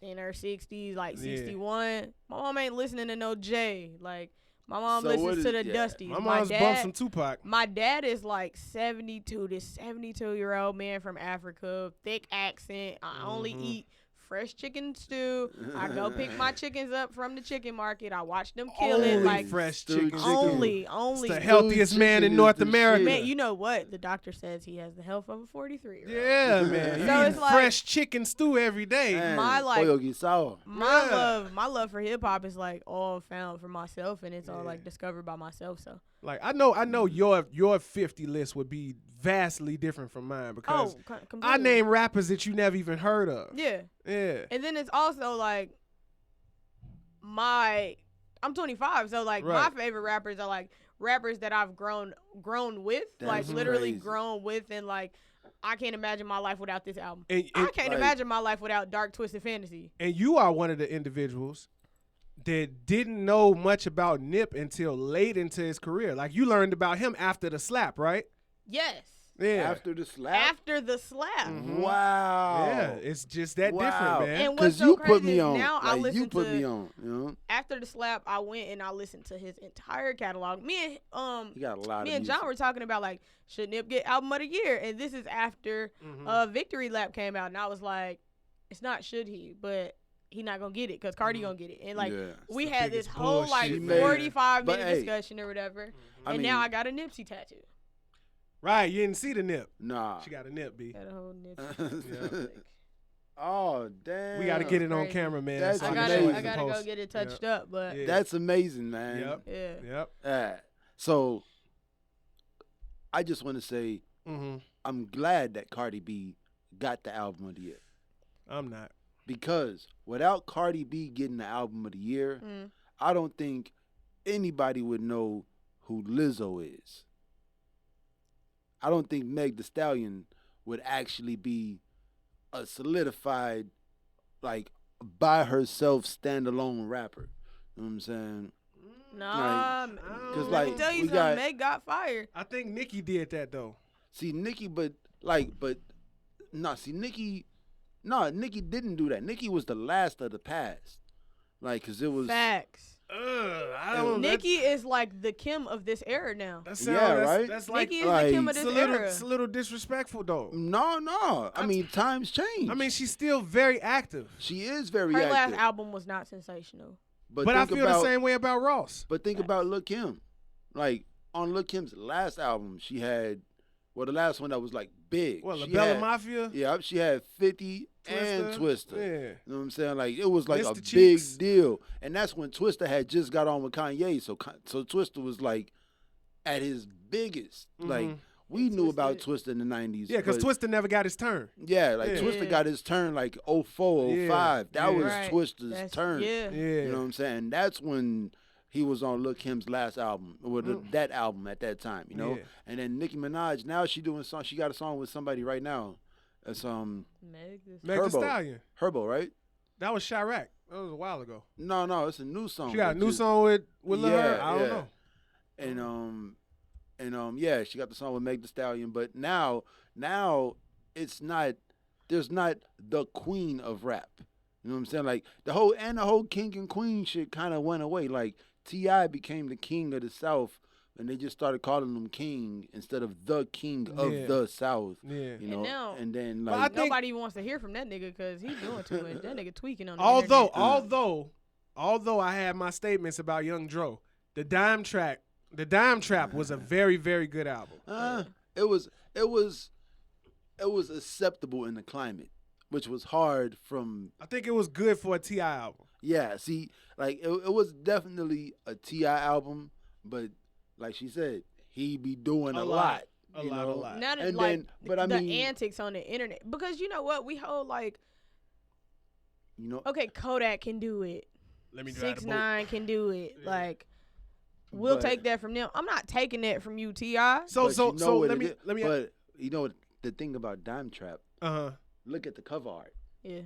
in her 60s, like, Yeah. 61. My mom ain't listening to no Jay. Like, my mom So what listens to is- the yeah. Dusties. My mom's bumped some Tupac. My dad is like 72, this 72-year-old man from Africa, thick accent. I only Mhm. eat fresh chicken stew. I go pick my chickens up from the chicken market. I watch them kill it. Only Like, fresh Stewed chicken. only. It's the Stewed healthiest man chicken in is North the America. shit. Man, you know what? The doctor says he has the health of a 43-year-old. Yeah, man. You So eat it's like- fresh chicken stew every day. Man, My, like- pollo guisado. My love for hip hop is like all found for myself, and it's all Yeah. like discovered by myself. So Like I know your 50 list would be vastly different from mine because completely. I name rappers that you never even heard of. Yeah. Yeah. And then it's also like I'm 25, so like Right. my favorite rappers are like rappers that I've grown with, like That's literally crazy. grown with, and like I can't imagine my life without this album. And, I can't like- imagine my life without Dark Twisted Fantasy. and you are one of the individuals that didn't know much about Nip until late into his career. Like you learned about him after the slap, right? Yes. Yeah. After the slap. After the slap. Mhm. Wow. Yeah, it's just that Wow. different, man. And what's Because so you crazy put me is on. now I Like, listen you put to me on. You know, after the slap, I went and I listened to his entire catalog. Me and you got a lot me of and John music. were talking about like should Nip get album of the year, and this is after Victory Lap came out, and I was like, it's not should he, but he not gonna get it because Cardi gonna get it, and like Yeah. we the had this biggest whole like bullshit, man. 45-minute But, hey, discussion or whatever, I and mean, now I got a Nipsey tattoo. Right, you didn't see the Nip. Nah. She got a Nip, B. Got a whole Nipsey. Oh damn! We got to get it on Crazy. camera, man. That's so I can gotta, show it I in the gotta go post. get it touched up, but Yeah. That's amazing, man. Yep. yeah. Yep. So I just want to say Mm-hmm. I'm glad that Cardi B got the album of the year I'm not. because without Cardi B getting the album of the year, I don't think anybody would know who Lizzo is. I don't think Meg Thee Stallion would actually be a solidified, like, by herself standalone rapper. You know what I'm saying? Nah, Cause let like me tell you we something. got Meg got fired. I think Nicki did that though. see Nicki, Nicki didn't do that. Nicki was the last of the past, like, cause it was Facts. I don't. Nicki is like the Kim of this era now. That Yeah, right? That's like Nicki is like, the Kim of it's this a little, era. it's a little disrespectful though. no. I mean, times change. I mean, she's still very active. she is very Her active. last album was not sensational. but But I think feel about, the same way about Ross. But think about Lil' Kim. Like on Lil' Kim's last album, she had the last one that was like big. What, La She Bella had- Mafia? Yeah, she had 50 and Twister. Yeah. You know what I'm saying? Like it was like Mr. a big Cheeks. deal, and that's when Twister had just got on with Kanye. So Twister was like at his biggest. Like Mhm. we knew about Twisted. Twister in the '90s. Yeah, because but- Twister never got his turn. Yeah, like Yeah. Twister Yeah. got his turn like 04, Yeah. 05. That Yeah. was Right. Twister's That's, turn. Yeah. Yeah. You know what I'm saying? That's when he was on Lil' Kim's last album, or that album at that time, you know? Yeah. And then Nicki Minaj, now she doing a song. She got a song with somebody right now. It's Meg Thee Meg Thee Herbo. Stallion. Herbo, right? That was Chirac. That was a while ago. No, it's a new song. She got a It's new just- song with Lil Yeah, Herb? I don't yeah. know. And yeah, she got the song with Meg Thee Stallion, but now it's not. There's not the queen of rap. You know what I'm saying? Like the whole king and queen shit kind of went away. Like T.I. became the king of the South, and they just started calling him king instead of the king of Yeah. the South. Yeah. You know, now- and then But I like think- Nobody wants to hear from that nigga because he's doing too much. That nigga tweaking on the Although I had my statements about Young Dro, the Dime Trap was a very, very good album. it was acceptable in the climate, which was hard from. I think it was good for a T.I. album. Yeah, see, like it was definitely a T.I. album, but like she said, he be doing a lot. A you lot, know? a lot. Now that And like then- but I the mean- antics on the internet, because you know what, we hold like You know, okay, Kodak can do it, Let me drive the boat. 6ix9ine can do it, Yeah. like we'll But- take that from them. I'm not taking that from you, Ti. So but so you know so what let it me is? let me But you know what the thing about Dime Trap? uh-huh. Look at the cover art. Yeah,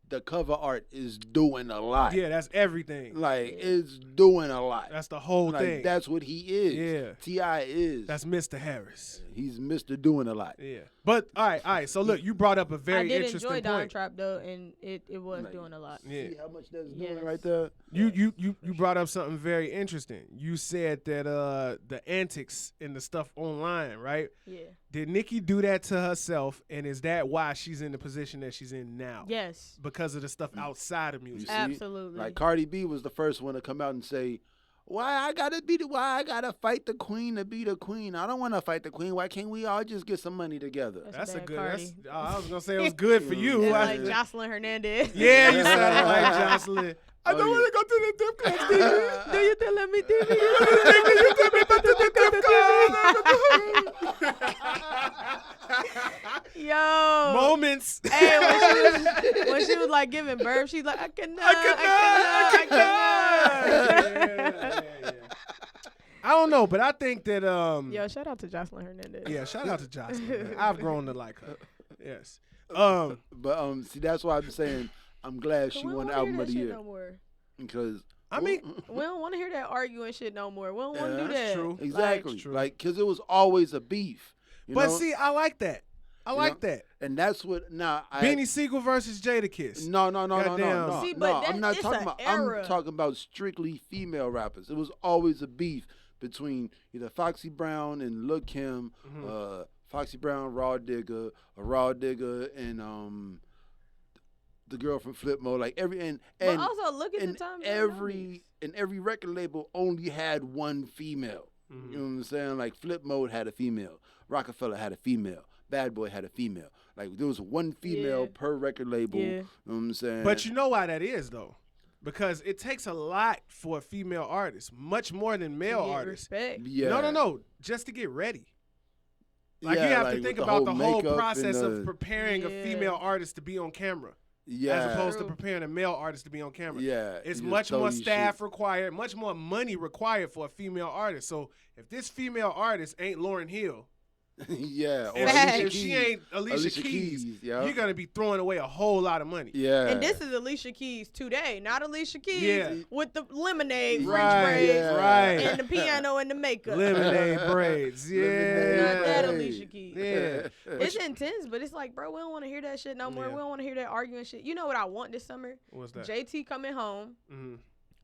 The cover art is doing a lot. Yeah, that's everything. Like it's doing a lot. That's the whole like thing. that's what he is. Yeah. T.I. is. That's Mr. Harris. He's Mr. Doing a lot. Yeah. But all right. So look, you brought up a very I did interesting enjoy Dime point. Trap though, and it was Like, doing a lot. Yeah. See how much that's Yes. doing right there? You brought up something very interesting. You said that the antics and the stuff online, right? Yeah. Did Nicki do that to herself, and is that why she's in the position that she's in now? Yes. Because of the stuff outside of music. see? Absolutely. Like Cardi B was the first one to come out and say, why I gotta fight the queen to be the queen? I don't want to fight the queen. Why can't we all just get some money together? That's That's a bad good. Cardi. I was gonna say it was good for you. That's I- like Jocelyn Hernandez. yeah, you sounded like Jocelyn. I don't Oh, want to go to the dip club. Do you? Do you telling me, TV? You tell me about the dip club. Yo. Moments. Hey, when she was like giving birth, she's like, I cannot. Yeah. I don't know, but I think that Yo, shout out to Jocelyn Hernandez. yeah, shout out to Jocelyn. man. I've grown to like her. Yes. But see, that's why I'm saying I'm glad she We won don't the wanna album hear of that the shit year no more. because I mean, We don't want to hear that arguing shit no more. We don't want to do that's that. true. exactly, True. like because it was always a beef. You but know? see, I like that. I like know? that. And that's what now. Beanie Siegel versus Jadakiss. No. Goddamn. See, no, but I'm not it's talking a about. era. I'm talking about strictly female rappers. It was always a beef between either Foxy Brown and Lil' Kim, Mm-hmm. Foxy Brown, Raw Digger, and the girl from Flip Mode. Like and But also look at the and time. every record label only had one female. Mm-hmm. You know what I'm saying? Like Flip Mode had a female, Rockefeller had a female, Bad Boy had a female. Like there was one female per record label. Yeah. You know what I'm saying? But you know why that is though, because it takes a lot for a female artist, much more than male artists. Respect. yeah. No, just to get ready. Like Yeah, you have like to think with about the whole makeup process and of preparing a female artist to be on camera, yeah. as opposed to True. preparing a male artist to be on camera. Yeah. It's you just much throw more these staff shit. required, much more money required for a female artist. So if this female artist ain't Lauryn Hill, yeah. Or if Facts. if she ain't Alicia Keys, yeah. you're gonna be throwing away a whole lot of money. Yeah. And this is Alicia Keys today, not Alicia Keys Yeah. with the lemonade French Right, braids yeah. right. and the piano and the makeup. Lemonade braids, yeah. Lemonade Not that braids. Alicia Keys. Yeah. It's intense, but it's like, bro, we don't want to hear that shit no more. Yeah. We don't want to hear that arguing shit. You know what I want this summer? What's that? JT coming home. Mhm.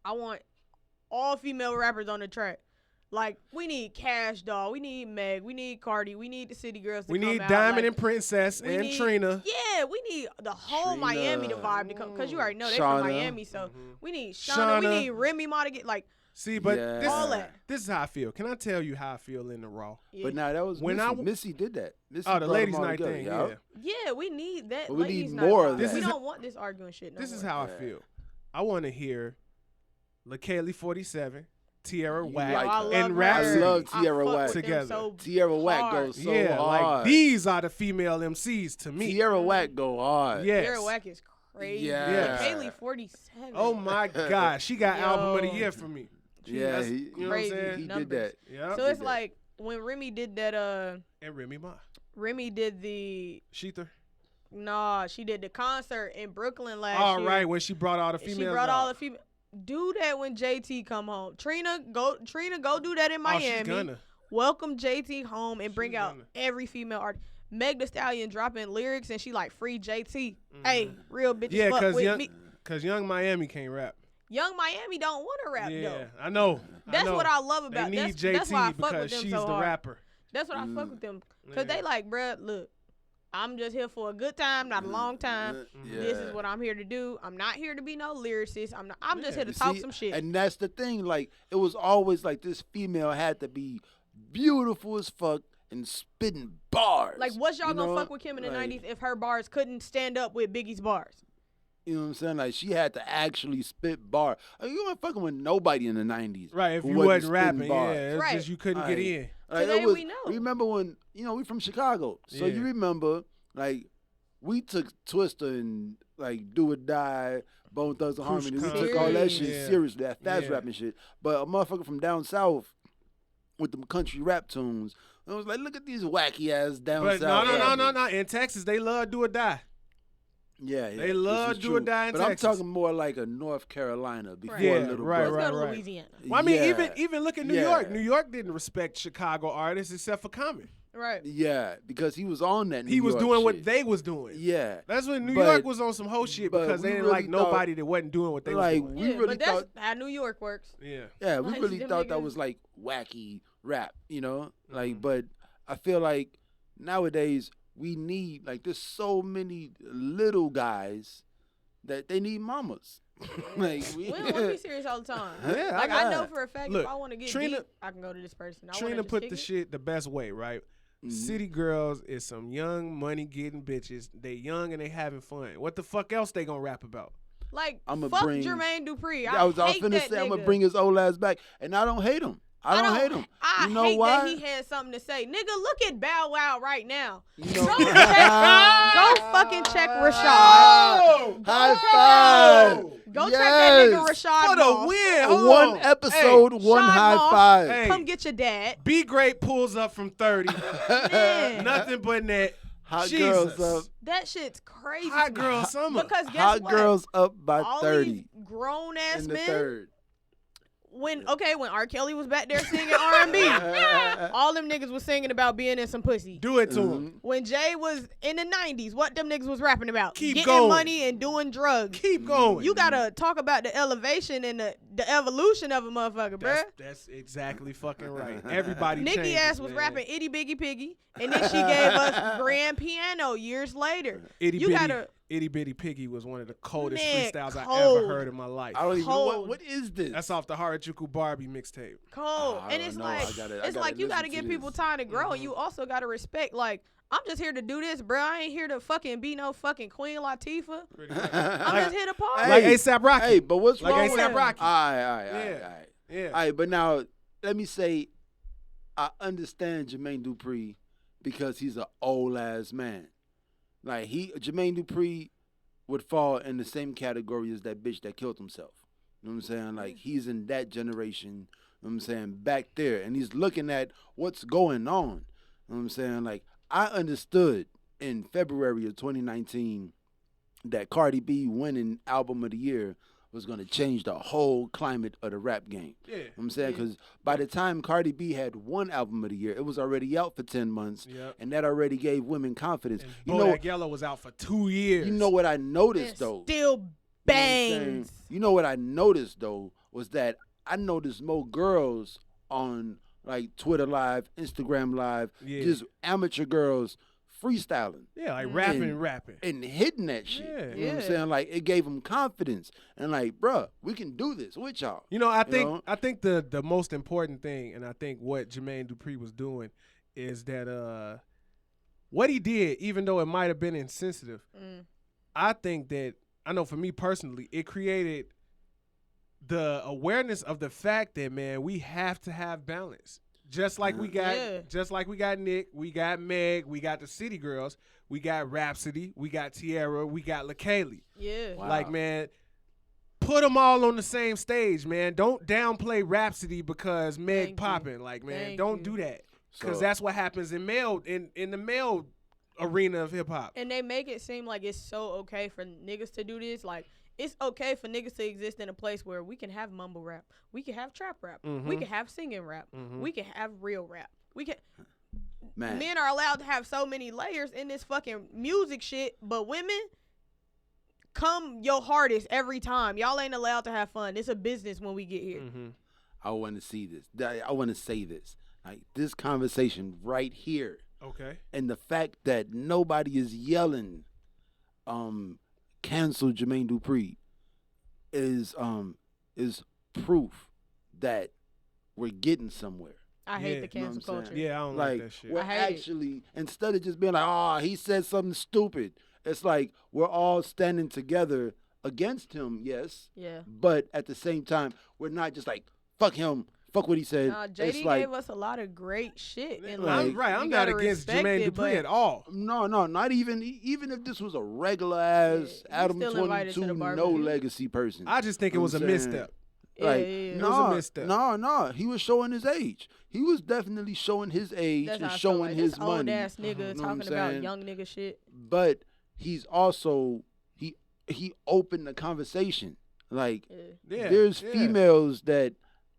I want all female rappers on the track. Like, we need Cash Doll. We need Meg. We need Cardi. We need the City Girls to We come need out. Diamond like, and Princess we and need- Trina. Yeah, we need the whole Trina. Miami to vibe to come. Because you already know they Shauna. from Miami. So Mhm. we need Shauna. We Shauna. need Remy Ma to get, like, See, but Yeah. this, all that. this is how I feel. Can I tell you how I feel in the Raw? Yeah. But now that was When Missy. I- Missy did that. Missy Oh, the brought ladies' them all night together, thing, yup. yeah. Yeah, we need that. But we ladies' need night more vibe. of that. We This is- don't want this arguing shit no This is more. how I Yeah. feel. I want to hear LaKaylee 47, Tierra You Whack, like I her. love and her. Rhapsody. I love I Tierra fuck Whack. with them Together. so Tierra Whack hard. goes so yeah, hard. like these are the female MCs to me. Tierra Whack go hard. Yes. Tierra Whack is crazy. Yeah. Kaylee 47. Oh my gosh, she got album of the Yo. year for me. Yeah, That's- he, you know what I'm Crazy. saying? he Numbers. did that. Yeah. So it's that. like when Remy did that. And Remy Ma. Remy did the. Sheether. Nah, she did the concert in Brooklyn last All year. right, when she brought all the And females she brought all out. the female. Do that when JT come home. Trina, go do that in Oh, she's Miami. gonna. Welcome JT home and bring She's out gonna. every female artist. Meg Thee Stallion dropping lyrics and she like free JT. Hey, real bitches Yeah, fuck cause with young, me. cause Young Miami can't rap. Young Miami don't want to rap Yeah, though. I know. That's what I love They about. need That's JT why I fuck because with them she's so the hard. rapper. That's what I fuck with them. Cause Yeah. they like, bruh, look, I'm just here for a good time, not a long time. Yeah. This is what I'm here to do. I'm not here to be no lyricist. I'm just Yeah. here to You talk see, some shit. And that's the thing. Like, it was always like this female had to be beautiful as fuck and spitting bars. Like, what's y'all you gonna know? fuck with Kim in the Like, 90s if her bars couldn't stand up with Biggie's bars? You know what I'm saying? Like, she had to actually spit bars. Like, you weren't fucking with nobody in the 90s. Right, if who you wasn't wasn't spitting rapping, bars. yeah, it's Right. just you couldn't get Like, in. Like, Today it was, we know. Remember when, we from Chicago. So Yeah. you remember, like, we took Twister and, like, Do or Die, Bone Thugs and Harmony. We Kush took all that Serious. shit Yeah. seriously, that fast Yeah. rapping shit. But a motherfucker from down south with them country rap tunes, I was like, look at these wacky ass down But south. rappers. no. In Texas, they love Do or Die. Yeah, They this love is Do or true. Die in But Texas. I'm talking more like a North Carolina before Yeah, Little right, Brother. Let's go to right. Louisiana. Well, I mean, Yeah. even look at New Yeah. York. New York didn't respect Chicago artists except for Common. Right. Yeah, because he was on that. He New was York doing what shit. they was doing. Yeah, That's when New But- York was on some whole shit but because they we didn't really like nobody thought- that wasn't doing what they like was doing. we Yeah, really but that's thought. how New York works. Yeah. Yeah, we Like, really them thought that niggas- was like wacky rap, you know? Like, Mhm. but I feel like nowadays we need, like, there's so many little guys that they need mamas. Like, We don't want to be serious all the time. Yeah, Like, I I know got- for a fact Look, if I want to get Trina- deep, I can go to this person. I wanna Trina just put kick the it. shit the best way, right? Mhm. City girls is some young money getting bitches. They young and they having fun. What the fuck else they gonna rap about? Like, I'ma fuck bring- Jermaine Dupri. I was hate finna that say I'm nigga. gonna bring his old ass back, and I don't hate him. I don't hate him. I You know hate why? that he had something to say. Nigga, look at Bow Wow right now. You know- Go fucking check Rashad. Oh! High five. Go check that nigga Yes. Rashad For the Moss. win. Hold One on. episode, one Sean high Moss. five. Hey. Come get your dad. Be Great pulls up from 30. Man, Nothing but net. Hot Jesus. girls up. that shit's crazy. to Hot me. girl summer. Because guess Hot what? girls up by All 30 these grown ass in the men. third. When R. Kelly was back there singing R&B, all them niggas was singing about being in some pussy. Do it to Mm-hmm. him. When Jay was in the 90s, what them niggas was rapping about? Keep Getting going. money and doing drugs. Keep going. You gotta talk about the elevation and the evolution of a motherfucker, bruh. That's exactly fucking right. Everybody Nikki changes, ass was man. rapping Itty Biggie Piggy, and then she gave us Grand Piano years later. Itty You Bitty, gotta- Itty Bitty Piggy was one of the coldest Man, freestyles I cold. ever heard in my life. I don't even know Cold. what is this? That's off the Harajuku Barbie mixtape. Cold. I and don't it's know. like I gotta it's like you listen gotta to give people this. time to grow, and Mhm. you also gotta respect. Like I'm just here to do this, bro. I ain't here to fucking be no fucking Queen Latifah. Pretty much. I'm just here to party. Like A$AP Rocky. Hey, but what's Like wrong with A$AP Rocky. All right. Yeah. All right, but now let me say, I understand Jermaine Dupri because he's an old ass man. Like Jermaine Dupri would fall in the same category as that bitch that killed himself. You know what I'm saying? Like he's in that generation. You know what I'm saying? Back there, and he's looking at what's going on. You know what I'm saying? Like I understood in February of 2019 that Cardi B winning Album of the Year was going to change the whole climate of the rap game. Yeah. You know what I'm saying? Because by the time Cardi B had one Album of the Year, it was already out for 10 months, and that already gave women confidence. And you know, Bodak Yellow was out for 2 years. you know what I noticed, though? Still bangs. You know what I noticed, though, was that I noticed more girls on, like, Twitter Live, Instagram Live, just amateur girls freestyling. Yeah, like rapping. And hitting that shit. Yeah. You know what I'm saying? Like, it gave them confidence. And like, bruh, we can do this with y'all. You know, I think the most important thing, and I think what Jermaine Dupri was doing is that what he did, even though it might have been insensitive, I think that, I know for me personally, it created the awareness of the fact that, man, we have to have balance. Just like we got Nick, we got Meg, we got the City Girls, we got Rhapsody, we got Tierra, we got LaKaylee. Yeah. Wow. Like, man, put them all on the same stage, man. Don't downplay Rhapsody because Meg popping. Like, man, don't do that. Because that's what happens in the male arena of hip hop. And they make it seem like it's so okay for niggas to do this. Like, it's okay for niggas to exist in a place where we can have mumble rap, we can have trap rap, we can have singing rap, we can have real rap. We can. Man. Men are allowed to have so many layers in this fucking music shit, but women come your hardest every time. Y'all ain't allowed to have fun. It's a business when we get here. I want to see this. I want to say this. Like, this conversation right here. Okay. And the fact that nobody is yelling, cancel Jermaine Dupri is proof that we're getting somewhere. I hate the cancel You know what I'm culture. Yeah, I don't like that shit. We're I hate actually, instead of just being like, oh, he said something stupid, it's like we're all standing together against him, yes. Yeah. But at the same time, we're not just like, fuck him, fuck what he said. JD it's like, gave us a lot of great shit. And Like, I'm not against Jermaine Dupri at all. No, not even if this was a regular ass Adam still invited to 22 the no barbecue. legacy person. I just think it was a misstep. Like, It was a misstep. No, he was showing his age. He was definitely showing his age That's and how I feel showing like his this money. old ass nigga You know what I'm talking about saying? young nigga shit. But he's also he opened the conversation. Like, there's females that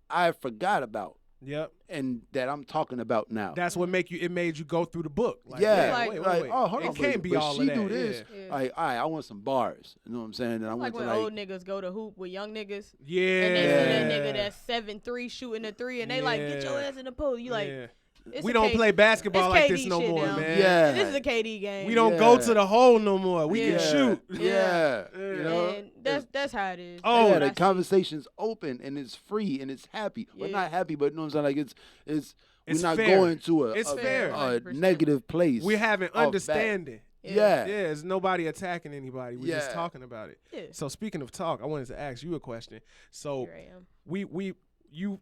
I forgot about. Yep. And that I'm talking about now. That's what made you go through the book. Like, Wait, wait. oh, hold on. It can't be but all she of that. do this. Yeah. Like, all right, I want some bars. You know what I'm saying? And I Like want when to old niggas go to hoop with young niggas. Yeah. And they see that nigga that's 7'3" shooting a 3, and they like, get your ass in the pool. You like, it's we a don't play basketball it's like KD this no shit more, now. man. Yeah. This is a KD game. We don't go to the hole no more. We can shoot. Yeah. You know? And that's how it is. Oh, yeah, the conversation's open and it's free and it's happy. Well, Yeah. not happy, but you know what I'm saying? Like, It's we're not fair. going to It's a fair. negative place. We're having off understanding. Yeah. Yeah, it's nobody attacking anybody. We're just Yeah. talking about it. Yeah. So speaking of talk, I wanted to ask you a question. So Here I am.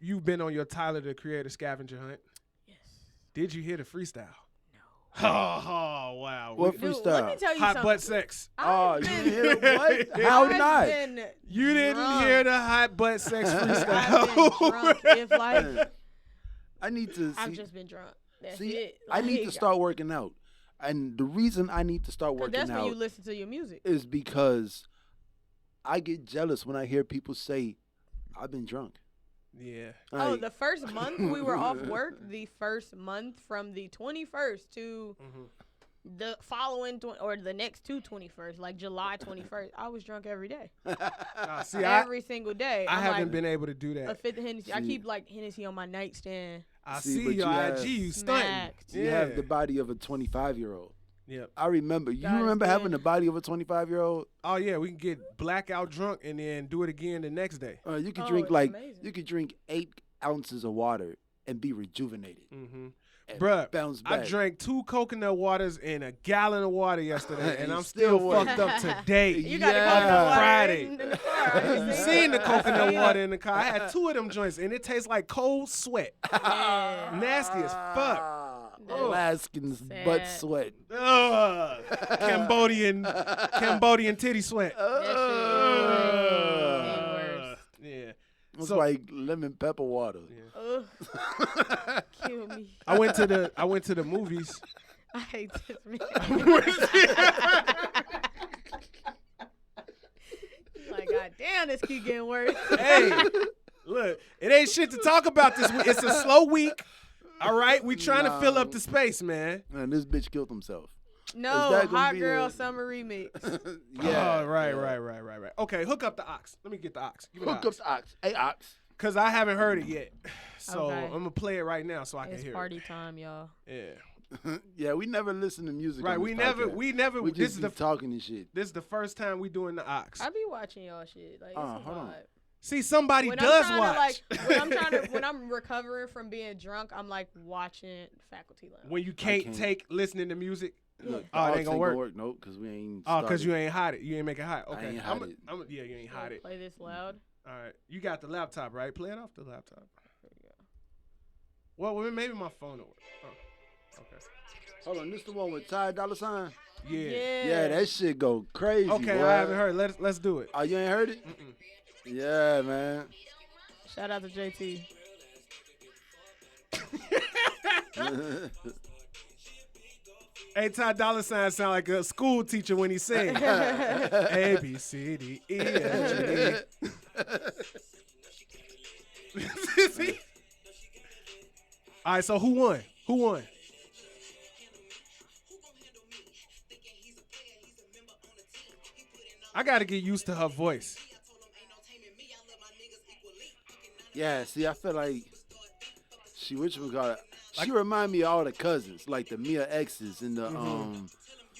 you've been on your Tyler the Creator scavenger hunt. Yes. Did you hear the freestyle? No. Oh wow. What Dude, freestyle? let me tell you Hot something. butt sex. Oh, I've you been- didn't hear the what? How I've not? been You didn't drunk. hear the hot butt sex I've been freestyle. drunk. If like I need to I've see. just been drunk. That's See, it. I need to Like, start working out. And the reason I need to start 'cause working that's when out you listen to your music. is because I get jealous when I hear people say, I've been drunk. Yeah. Oh, Like, the first month we were off work, the first month from the 21st to the following or the next to 21st, like July 21st, I was drunk every day. See, Every single day. I I'm haven't like, been able to do a that. fifth of Hennessy. I See. keep like Hennessy on my nightstand. I See, see but your you have- IG, you stunting. Smacked. you have the body of a 25-year-old. Yep. I remember. You God is remember having good. the body of a 25-year-old? Oh yeah, we can get blackout drunk and then do it again the next day. You could Oh, drink it's like amazing. you could drink 8 ounces of water and be rejuvenated. Mm-hmm. and Bruh, bounce I back. drank 2 coconut waters and a gallon of water yesterday, and You I'm still still wasn't. fucked up today. You got the Yeah. coconut water Friday. in the car. You seen the coconut water in the car. I had 2 of them joints, and it tastes like cold sweat. Man. Nasty as fuck. That's Alaskans sad. butt sweat. Ugh. Cambodian titty sweat. That shit Ugh. worse. Yeah. It's So- like lemon pepper water. Ugh, kill me. I went to the movies. I hate this man. Like, God damn, this keep getting worse. Hey, look, it ain't shit to talk about this week. It's a slow week. All right, we trying to fill up the space, man. Man, this bitch killed himself. No, that gonna Hot be Girl a- Summer Remix. Oh, right. Okay, hook up the ox. Let me get the ox. Give me Hook the up ox. the ox. Hey, ox. Cause I haven't heard it yet, so Okay. I'm gonna play it right now so I can It's hear party time, y'all. it. Yeah. Yeah, we never listen to music. Right. on We this never. podcast. We never. We This just is be the. talking and shit. This is the first time we doing the ox. I be watching y'all shit. Like, it's a hold on. vibe. See, somebody When does I'm watch. trying to, when I'm recovering from being drunk, I'm like watching Faculty Lounge. When you can't can't. take listening to music. Look, Oh, it the ain't aux gonna work. Nope, because we ain't. Oh, cause started. you ain't hot it. You ain't make it hot. Okay. ain't hot it. Yeah, you ain't hot it. Play this loud. All right. You got the laptop, right? Play it off the laptop. There you go. Well, maybe my phone will work. Oh, okay. Hold on, this the one with Ty Dolla $ign? Yeah. Yeah, that shit go crazy. Okay, boy. I haven't heard. Let's do it. Oh, you ain't heard it? Mm-mm. Yeah, man. Shout out to JT. Hey, Ty Dolla $ign sound like a school teacher when he sing. A B C D E F G. See? All right, so who won? Who won? I gotta get used to her voice. Yeah, see, I feel like she she remind me of all the cousins, like the Mia X's and the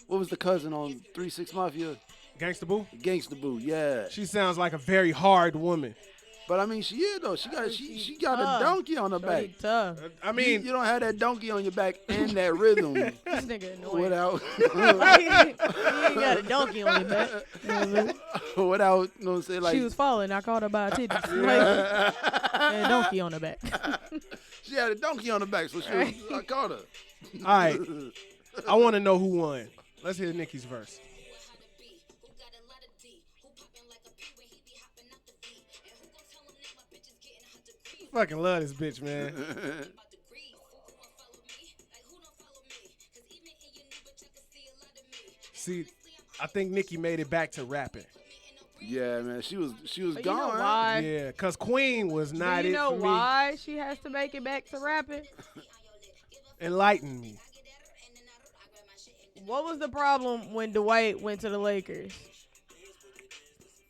what was the cousin on 3 6 Mafia? Gangsta Boo? Gangsta Boo, yeah. She sounds like a very hard woman. But I mean, she is though. She got tough. a donkey on her back. Shorty tough. I mean, you don't have that donkey on your back and that rhythm This nigga annoying. without you ain't got a donkey on your back. You know what I mean? without, you know what I'm saying? Like She was falling. I caught her by her titties. Like, and a donkey on her back. she had a donkey on her back, so I caught her. all right. I want to know who won. Let's hear Nicki's verse. Fucking love this bitch, man. See, I think Nicki made it back to rapping. Yeah, man, she was But you know gone. why? Yeah, cause Queen was not Do you it know for me. why she has to make it back to rapping? Enlighten me. What was the problem when Dwight went to the Lakers?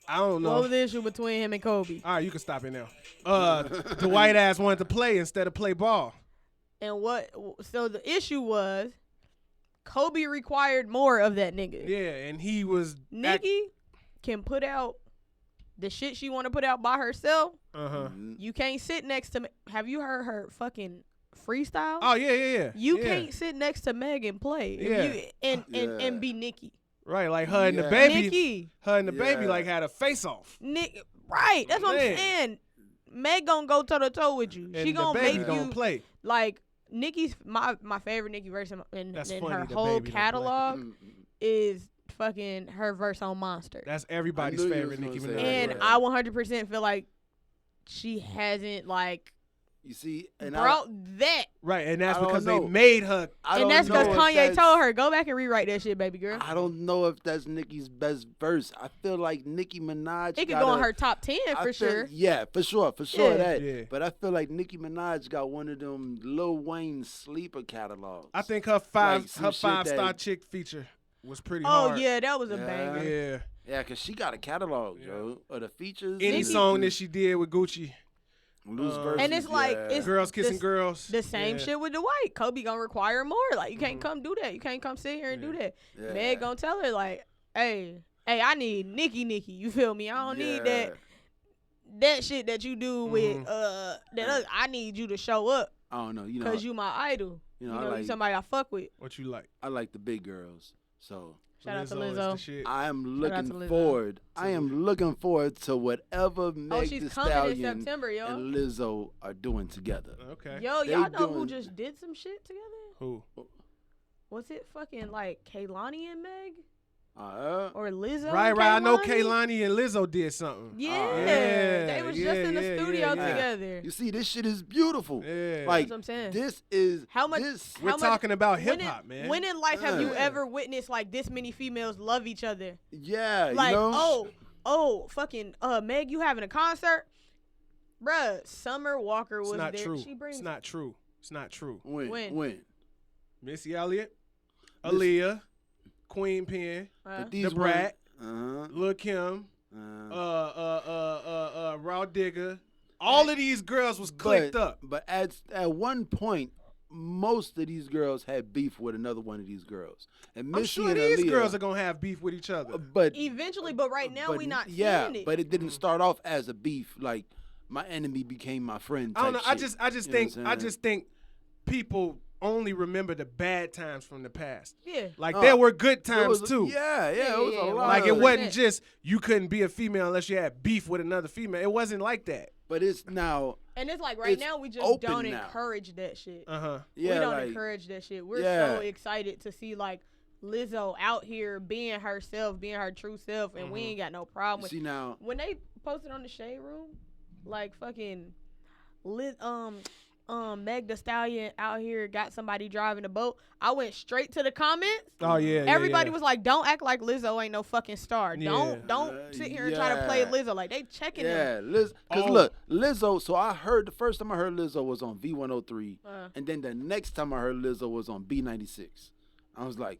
I don't know. What was the issue between him and Kobe? All right, you can stop it now. The white ass wanted to play instead of play ball. And so the issue was Kobe required more of that nigga. Yeah, and he was Nicki can put out the shit she want to put out by herself. Uh-huh. You can't sit next to me. Have you heard her fucking freestyle? Oh yeah. You Yeah. can't sit next to Meg and play. And be Nicki. Right, like her and the Yeah. baby. Nicki. Her and the baby Yeah. like had a face off. Right. That's what Man. I'm saying. Meg gonna go toe to toe with you. And She the gonna baby make don't you play. like Nicki's my favorite Nicki verse in That's her funny, the whole baby don't play. catalog is fucking her verse on Monster. That's everybody's I knew you favorite was Nicki gonna Minaj. say that. And Right. I 100% feel like she hasn't like You see, and brought that. Right, and that's I don't because they know. made her. And that's because Kanye told her, go back and rewrite that shit, baby girl. I don't know if that's Nicki's best verse. I feel like Nicki Minaj. It could go on her top 10 for sure. Yeah, for sure Yeah. that. Yeah. But I feel like Nicki Minaj got one of them Lil Wayne sleeper catalogs. I think her Like some shit five-star that- chick feature was pretty Oh, hard. yeah, that was a Yeah. banger. Yeah. Yeah, cause she got a catalog, yo, of the features. Any Nicki- song that she did with Gucci. loose And verses, it's like, yeah. it's- Girls kissing this- girls. The same Yeah. shit with Dwight. Kobe gonna require more. Like, you can't come do that. You can't come sit here and do that. Yeah. Meg gonna tell her, like, hey, I need Nicki. You feel me? I don't need that shit that you do with, I need you to show up I don't know, you know. because you my idol. You You know, know, I you like somebody I fuck with. What you like? I like the big girls. So Shout out to Lizzo is the Lizzo. shit. I am Shout out to looking Lizzo. forward. I am looking forward to whatever Oh, Meg she's Thee coming in Stallion September, y'all. and Lizzo are doing together. Okay. Yo, They y'all know who doing- just did some shit together? Who? Was it fucking like Kaylani and Meg? Uh, Or Lizzo? Right, and right. I know Kehlani? Kaylani and Lizzo did something. Yeah, Yeah, they was yeah, just in the yeah, studio yeah, yeah. together. you see, this shit is beautiful. Yeah. Like That's what I'm saying. this is How much- This, We're how much- talking about When hip hop, man. When in life have you Yeah. ever witnessed like this many females love each other? yeah, Like, you know. fucking Meg, you having a concert? Bruh, Summer Walker was It's not there. true. She brings It's not true. It's not true. When? Missy Elliott, Miss- Aaliyah, Queen Pen, uh, These The Brat, Uh-huh. Lil Kim, Uh, Raw Digger. All of these girls was clicked up. But at one point, most of these girls had beef with another one of these girls. And I'm Missy sure and these Aaliyah, girls are gonna have beef with each other. but eventually, but right now but we not yeah, seeing it. but it didn't start off as a beef. Like my enemy became my friend. I don't know. type I shit. just You know what I'm saying? think people only remember the bad times from the past. yeah. Like Oh, there were good There times was- too. Yeah, Yeah, it was yeah, a yeah. lot. Like it of- wasn't just you couldn't be a female unless you had beef with another female. It wasn't like that. But it's now. And it's like right It's now we just open don't now. encourage that shit. Uh-huh. Yeah, we don't like, encourage that shit. We're yeah. so excited to see like Lizzo out here being herself, being her true self, and we ain't got no problem with See now. when they posted on the Shade Room, like fucking Meg Thee Stallion out here got somebody driving a boat. I went straight to the comments. Oh yeah. Everybody yeah. was like, "Don't act like Lizzo ain't no fucking star. Yeah. Don't sit here and try to play Yeah. Lizzo like they checking them." Yeah, Because Oh. look, Lizzo. So I heard the first time I heard Lizzo was on V103, Uh, and then the next time I heard Lizzo was on B96. I was like,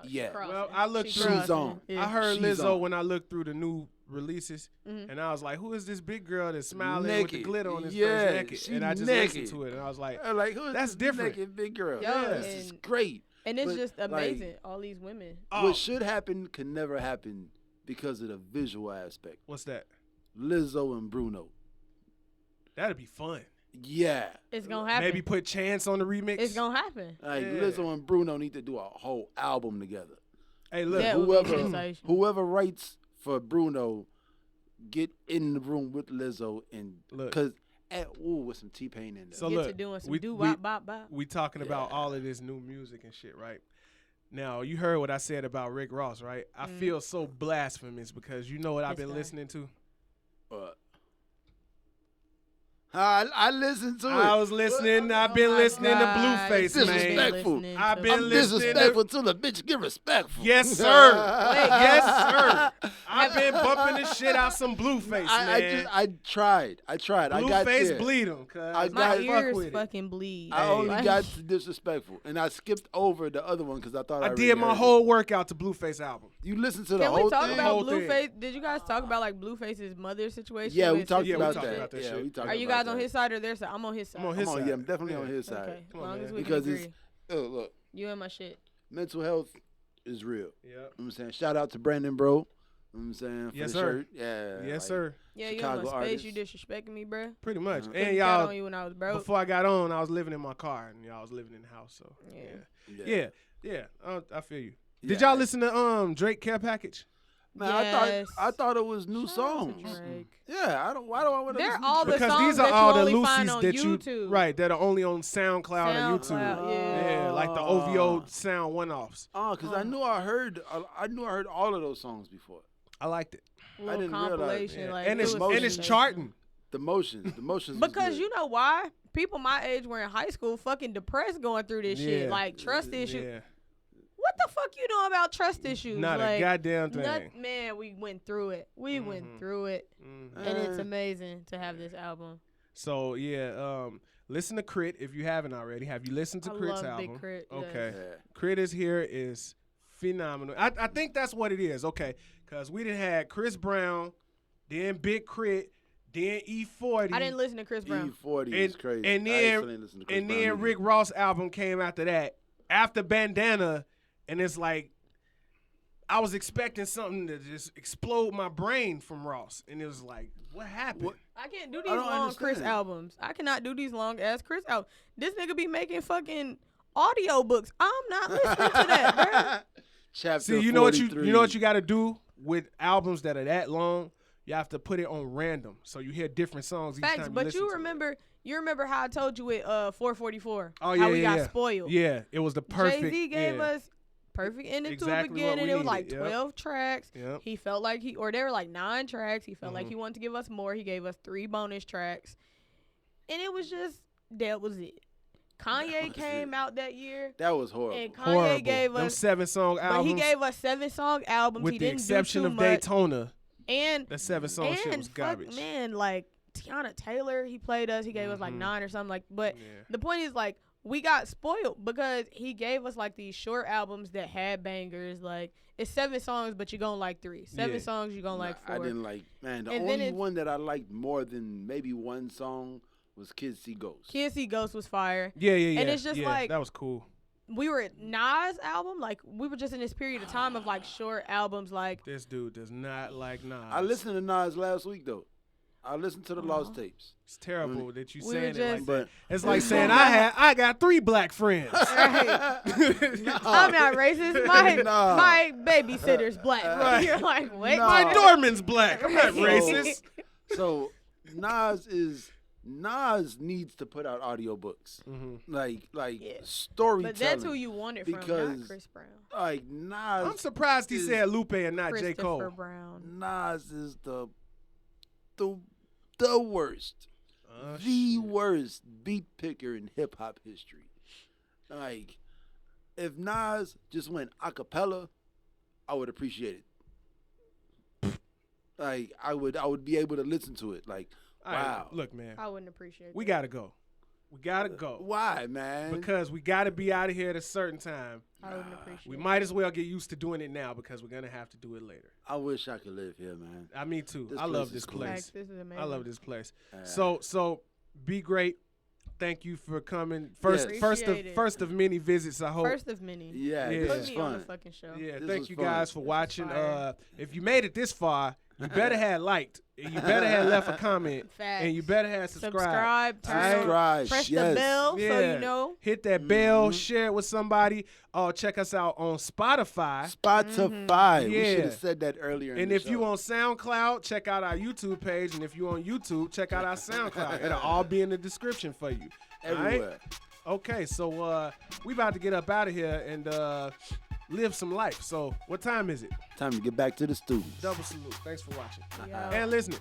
yeah. crossing. Well, I looked She through- She's on. Yeah. I heard She's Lizzo on. when I looked through the new releases, Mhm. and I was like, "Who is this big girl that's smiling with the Naked. glitter on his Yeah, face naked?" she And I just naked. listened to it, and I was like, I'm like, who is That's this different. naked big girl? Yo, Yeah, this is and- great. And it's But, just like, amazing. All these women. "Oh, What should happen can never happen because of the visual aspect. what's that? Lizzo and Bruno. That'd be fun. Yeah. It's gonna happen. Maybe put Chance on the remix. It's gonna happen. Like Yeah. Lizzo and Bruno need to do a whole album together. Hey, look, That would be Whoever sensational. whoever writes for Bruno, get in the room with Lizzo and Look. because with some T-Pain in there. So Get look, to doing some we- do we- bop bop bop. we talking about Yeah. all of this new music and shit, right? Now, you heard what I said about Rick Ross, right? I Mhm. feel so blasphemous because you know what I've This been guy. listening to? I listened to it. I was listening. I've been my listening to God. Blueface, man. Disrespectful. Listening I've to been I'm listening disrespectful to the bitch. Get respectful. Yes, sir. Wait. Yes, sir. I've been bumping the shit out some Blueface, man. I tried. I got Blueface there. bleed him, cuz. I My got- fuck ears with it. fucking bleed. I only Like- got to disrespectful, and I skipped over the other one because I thought I I already did my heard whole workout to Blueface album. it. You listened to the Can whole we talk thing? about Whole thing. Blueface? Did you guys talk about like Blueface's mother situation? Yeah, we with talked Yeah, we about talked that. about that Yeah, shit. we talked Are you about guys on that. his side or their side? I'm on his side. I'm on his Come on, side. yeah, I'm definitely on Yeah. his side. Okay, as Come on, long man. as we Because can it's agree. look, You and my shit. mental health is real. Yep. You know what I'm saying? Shout out to Brandon, bro. You know what I'm saying? For Yes, the sir. Shirt. Yeah. Yes, like, sir. Yeah, you in Chicago my space. artist. You disrespecting me, bruh. Pretty much. Mhm. And Couldn't count y'all, on you when I was broke. before I got on, I was living in my car, and y'all was living in the house. So Yeah. yeah. I feel you. Yeah. Did y'all listen to Drake Care Package? Man, Yes. I thought it was new Shout out to songs. Drake. Yeah, why do I want to They're listen to all Drake? the Because songs these are that you all the only find Lucy's on that YouTube. you right that are only on SoundCloud and YouTube. SoundCloud, yeah. Yeah, like the OVO sound one-offs. Oh, because I knew I heard all of those songs before. I liked it. Little didn't realize- compilation, Yeah. like and it it's was and it's sensational. charting. The motions was Because good. you know why? People my age were in high school fucking depressed going through this shit. Yeah. Like trust issues. Yeah. What the fuck you know about trust issues? Not like, a goddamn thing. man, we went through it. We went Mhm. through it. Mhm. And it's Uh, amazing to have this album. So yeah, listen to Crit if you haven't already. Have you listened to I Crit's love album? Big Crit. Okay. Yeah. Crit is here is phenomenal. I think that's what it is. Okay, because we done had Chris Brown, then Big Crit, then E40. I didn't listen to Chris Brown. E40 is crazy. and I then- actually didn't listen to Chris and Brown then either. Rick Ross album came after that. After Bandana, and it's like I was expecting something to just explode my brain from Ross, and it was like, what happened? What? I can't do I these don't long Chris understand. albums. I cannot do these long ass Chris albums. This nigga be making fucking audiobooks. I'm not listening to that, bro. Chapter See, you know what you got to do with albums that are that long. You have to put it on random, so you hear different songs each Facts, time you but listen you to remember. it. You remember how I told you with 444? Oh yeah, how we yeah, got spoiled. Yeah, it was the perfect. Jay-Z gave yeah. us perfect ending Exactly to what a beginning. we It was like needed, 12 tracks. Yep. He felt like or there were like 9 tracks. He felt like he wanted to give us more. He gave us 3 bonus tracks. And it was just, that was it. Kanye came out that year. That was horrible. And Kanye Horrible. gave Them us 7-song albums. But he gave us 7-song albums. with He the didn't exception do of too much. Daytona. And That 7-song shit was garbage. Man, like Tiana Taylor, he played us. He gave us like 9 or something like. But the point is, like, we got spoiled because he gave us like these short albums that had bangers. Like, it's 7 songs, but you're gonna like 3. 7 songs, you're gonna like 4. I didn't like. Man, the And only one that I liked more than maybe one song was Kids See Ghosts. Kids See Ghosts was fire. Yeah. And it's just like that was cool. we were at Nas album. Like, we were just in this period of time of like short albums. Like, This dude does not like Nas. I listened to Nas last week though. I listened to the Lost tapes. It's terrible that you We saying were it like just- that. It's like saying I got 3 black friends. I'm not racist. My babysitter's black. Right. You're like, wait, My doorman's black. I'm not racist. So Nas needs to put out audiobooks. Like Yeah. storytelling. But that's who you want it from, because not Chris Brown. like Nas. I'm surprised he said Lupe and not J. Christopher Cole. Brown. Nas is the worst, the worst beat picker in hip hop history. Like, if Nas just went a cappella, I would appreciate it. Like, I would be able to listen to it. Like, All right, wow. look, man, I wouldn't appreciate we that. gotta go. We gotta go Why, man? because we gotta be out of here at a certain time. I wouldn't appreciate We it. might as well get used to doing it now because we're gonna have to do it later. I wish I could live here, man. Me too. This I love place this is cool. place. Facts, this is amazing. I love this place. So be great. Thank you for coming. Yes. Appreciate it. First of many visits. I hope. First of many. Yeah, Yeah. this Put is me on the fun. fucking show. Yeah, This thank was you fun. guys for This was watching. fire. If you made it this far, you better have liked. And you better have left a comment. Facts. And you better have subscribed. Turn Alright? Subscribe, press yes. the bell so Yeah. you know. Hit that bell, share it with somebody. Check us out on Spotify. Spotify. We Yeah. should have said that earlier. And in if the you show. on SoundCloud, check out our YouTube page. And if you on YouTube, check out our SoundCloud. It'll all be in the description for you. Alright? everywhere. Okay, so we about to get up out of here and live some life. So what time is it? Time to get back to the students. Double salute. Thanks for watching Yeah. and listening.